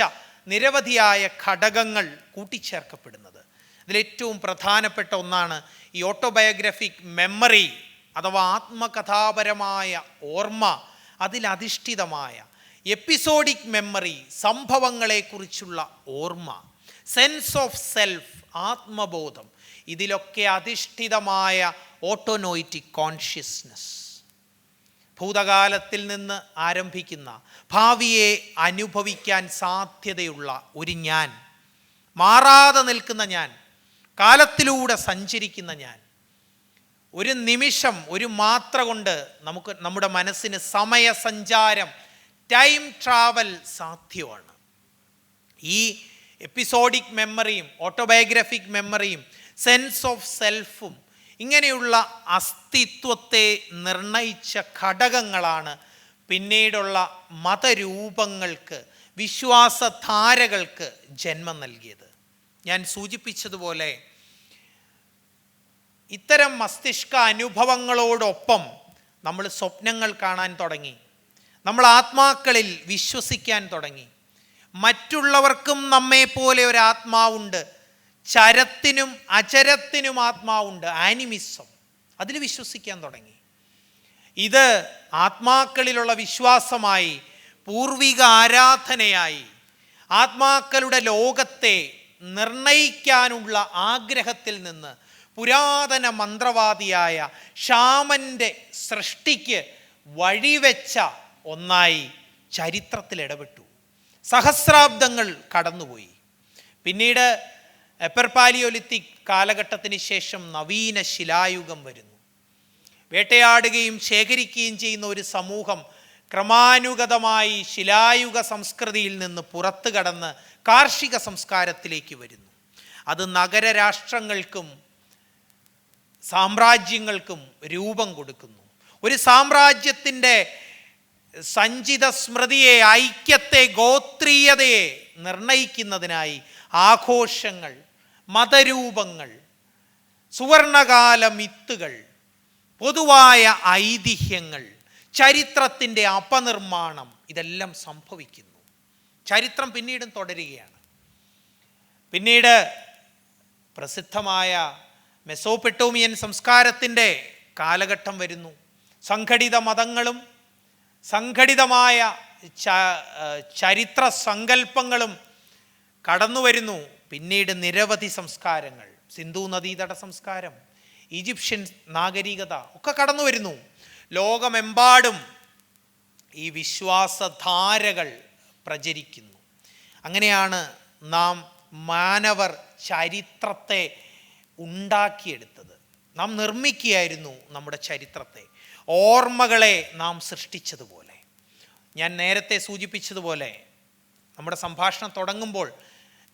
നിരവധിയായ ഘടകങ്ങൾ കൂട്ടിച്ചേർക്കപ്പെടുന്നത്. ഇതിലേറ്റവും പ്രധാനപ്പെട്ട ഒന്നാണ് ഈ ഓട്ടോബയോഗ്രഫിക് മെമ്മറി അഥവാ ആത്മകഥാപരമായ ഓർമ്മ, അതിലധിഷ്ഠിതമായ എപ്പിസോഡിക് മെമ്മറി, സംഭവങ്ങളെക്കുറിച്ചുള്ള ഓർമ്മ, സെൻസ് ഓഫ് സെൽഫ്, ആത്മബോധം, ഇതിലൊക്കെ അധിഷ്ഠിതമായ ഓട്ടോനോയിറ്റിക് കോൺഷ്യസ്നസ്. ഭൂതകാലത്തിൽ നിന്ന് ആരംഭിക്കുന്ന, ഭാവിയെ അനുഭവിക്കാൻ സാധ്യതയുള്ള ഒരു ഞാൻ, മാറാതെ നിൽക്കുന്ന ഞാൻ, കാലത്തിലൂടെ സഞ്ചരിക്കുന്ന ഞാൻ. ഒരു നിമിഷം, ഒരു മാത്ര കൊണ്ട് നമ്മുടെ മനസ്സിന് സമയസഞ്ചാരം, ടൈം ട്രാവൽ സാധ്യമാണ്. ഈ എപ്പിസോഡിക് മെമ്മറിയും ഓട്ടോബയോഗ്രഫിക് മെമ്മറിയും സെൻസ് ഓഫ് സെൽഫും ഇങ്ങനെയുള്ള അസ്തിത്വത്തെ നിർണയിച്ച ഘടകങ്ങളാണ് പിന്നീടുള്ള മതരൂപങ്ങൾക്ക്, വിശ്വാസധാരകൾക്ക് ജന്മം നൽകിയത്. ഞാൻ സൂചിപ്പിച്ചതുപോലെ ഇത്തരം മസ്തിഷ്ക അനുഭവങ്ങളോടൊപ്പം നമ്മൾ സ്വപ്നങ്ങൾ കാണാൻ തുടങ്ങി, നമ്മൾ ആത്മാക്കളിൽ വിശ്വസിക്കാൻ തുടങ്ങി. മറ്റുള്ളവർക്കും നമ്മെപ്പോലെ ഒരു ആത്മാവുണ്ട്, ചരത്തിനും അചരത്തിനും ആത്മാവുണ്ട്, ആനിമിസം, അതിൽ വിശ്വസിക്കാൻ തുടങ്ങി. ഇത് ആത്മാക്കളിലുള്ള വിശ്വാസമായി, പൂർവിക ആരാധനയായി, ആത്മാക്കളുടെ ലോകത്തെ നിർണയിക്കാനുള്ള ആഗ്രഹത്തിൽ നിന്ന് പുരാതന മന്ത്രവാദിയായ ഷാമൻ്റെ സൃഷ്ടിക്ക് വഴിവെച്ച ഒന്നായി ചരിത്രത്തിൽ ഇടപെട്ടു. സഹസ്രാബ്ദങ്ങൾ കടന്നുപോയി. പിന്നീട് എപ്പർ പാലിയോലിത്തിക് കാലഘട്ടത്തിന് ശേഷം നവീന ശിലായുഗം വരുന്നു. വേട്ടയാടുകയും ശേഖരിക്കുകയും ചെയ്യുന്ന ഒരു സമൂഹം ക്രമാനുഗതമായി ശിലായുഗ സംസ്കൃതിയിൽ നിന്ന് പുറത്തു കടന്ന് കാർഷിക സംസ്കാരത്തിലേക്ക് വരുന്നു. അത് നഗരരാഷ്ട്രങ്ങൾക്കും സാമ്രാജ്യങ്ങൾക്കും രൂപം കൊടുക്കുന്നു. ഒരു സാമ്രാജ്യത്തിൻ്റെ സഞ്ചിത സ്മൃതിയെ, ഐക്യത്തെ, ഗോത്രീയതയെ നിർണയിക്കുന്നതിനായി ആഘോഷങ്ങൾ, മതരൂപങ്ങൾ, സുവർണകാല മിത്തുകൾ, പൊതുവായ ഐതിഹ്യങ്ങൾ, ചരിത്രത്തിൻ്റെ അപനിർമ്മാണം, ഇതെല്ലാം സംഭവിക്കുന്നു. ചരിത്രം പിന്നീടും തുടരുകയാണ്. പിന്നീട് പ്രസിദ്ധമായ മെസോപ്പൊട്ടേമിയൻ സംസ്കാരത്തിൻ്റെ കാലഘട്ടം വരുന്നു. സംഘടിത മതങ്ങളും സംഘടിതമായ ചരിത്ര സങ്കല്പങ്ങളും കടന്നു വരുന്നു. പിന്നീട് നിരവധി സംസ്കാരങ്ങൾ, സിന്ധു നദീതട സംസ്കാരം, ഈജിപ്ഷ്യൻ നാഗരികത ഒക്കെ കടന്നു വരുന്നു. ലോകമെമ്പാടും ഈ വിശ്വാസധാരകൾ പ്രചരിക്കുന്നു. അങ്ങനെയാണ് നാം മാനവർ ചരിത്രത്തെ ഉണ്ടാക്കിയെടുത്തത്. നാം നിർമ്മിക്കുകയായിരുന്നു നമ്മുടെ ചരിത്രത്തെ. ഓർമ്മകളെ നാം സൃഷ്ടിച്ചതുപോലെ, ഞാൻ നേരത്തെ സൂചിപ്പിച്ചതുപോലെ, നമ്മുടെ സംഭാഷണം തുടങ്ങുമ്പോൾ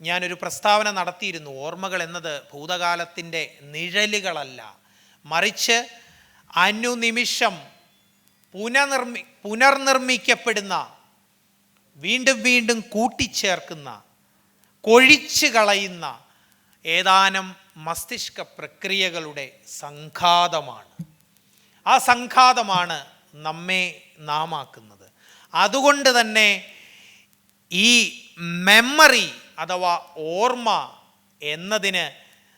ഞാനൊരു പ്രസ്താവന നടത്തിയിരുന്നു. ഓർമ്മകൾ എന്നത് ഭൂതകാലത്തിൻ്റെ നിഴലുകളല്ല, മറിച്ച് അനുനിമിഷം പുനർനിർമ്മിക്കപ്പെടുന്ന, വീണ്ടും വീണ്ടും കൂട്ടിച്ചേർക്കുന്ന, കൊഴിച്ചു കളയുന്ന ഏതാനും മസ്തിഷ്ക പ്രക്രിയകളുടെ സംഘാതമാണ്. ആ സംഘാതമാണ് നമ്മെ നാമാക്കുന്നത്. അതുകൊണ്ട് തന്നെ ഈ മെമ്മറി അഥവാ ഓർമ്മ എന്നതിന്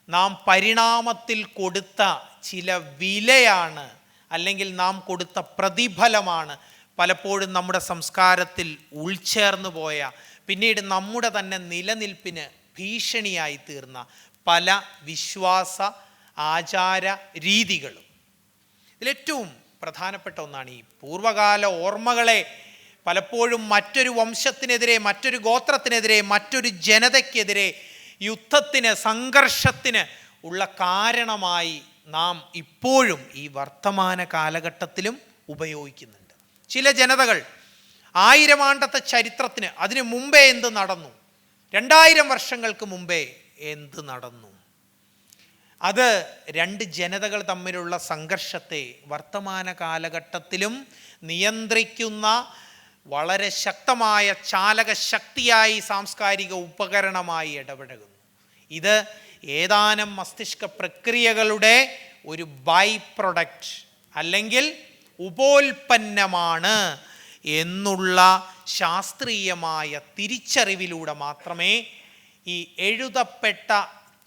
നാം പരിണാമത്തിൽ കൊടുത്ത ചില വിലയാണ്, അല്ലെങ്കിൽ നാം കൊടുത്ത പ്രതിഫലമാണ് പലപ്പോഴും നമ്മുടെ സംസ്കാരത്തിൽ ഉൾച്ചേർന്നു പോയ, പിന്നീട് നമ്മുടെ തന്നെ നിലനിൽപ്പിന് ഭീഷണിയായി തീർന്ന പല വിശ്വാസ ആചാര രീതികളും. ഇതിലേറ്റവും പ്രധാനപ്പെട്ട ഒന്നാണ് ഈ പൂർവകാല ഓർമ്മകളെ പലപ്പോഴും മറ്റൊരു വംശത്തിനെതിരെ, മറ്റൊരു ഗോത്രത്തിനെതിരെ, മറ്റൊരു ജനതയ്ക്കെതിരെ യുദ്ധത്തിന്, സംഘർഷത്തിന് ഉള്ള കാരണമായി നാം ഇപ്പോഴും ഈ വർത്തമാന കാലഘട്ടത്തിലും ഉപയോഗിക്കുന്നുണ്ട്. ചില ജനതകൾ 1000 ആണ്ടത്തെ ചരിത്രത്തിന്, അതിനു മുമ്പേ എന്ത് നടന്നു, 2000 വർഷങ്ങൾക്ക് മുമ്പേ എന്ത് നടന്നു, അത് രണ്ട് ജനതകൾ തമ്മിലുള്ള സംഘർഷത്തെ വർത്തമാന കാലഘട്ടത്തിലും നിയന്ത്രിക്കുന്ന വളരെ ശക്തമായ ചാലക ശക്തിയായി, സാംസ്കാരിക ഉപകരണമായി ഇടപഴകുന്നു. ഇത് ഏതാനും മസ്തിഷ്ക പ്രക്രിയകളുടെ ഒരു ബൈ പ്രൊഡക്റ്റ് അല്ലെങ്കിൽ ഉപോൽപ്പന്നമാണ് എന്നുള്ള ശാസ്ത്രീയമായ തിരിച്ചറിവിലൂടെ മാത്രമേ ഈ എഴുതപ്പെട്ട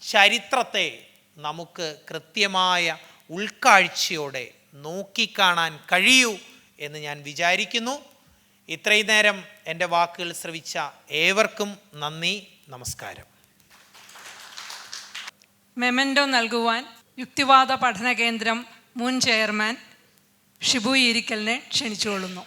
ചരിത്രത്തെ നമുക്ക് കൃത്യമായ ഉൾക്കാഴ്ചയോടെ നോക്കിക്കാണാൻ കഴിയൂ എന്ന് ഞാൻ വിചാരിക്കുന്നു. ഇത്രയും നേരം എൻ്റെ വാക്കുകൾ ശ്രവിച്ച ഏവർക്കും നന്ദി, നമസ്കാരം. മെമൻറ്റോ നൽകുവാൻ യുക്തിവാദ പഠന കേന്ദ്രം മുൻ ചെയർമാൻ ഷിബു ഇരിക്കലിനെ ക്ഷണിച്ചുകൊള്ളുന്നു.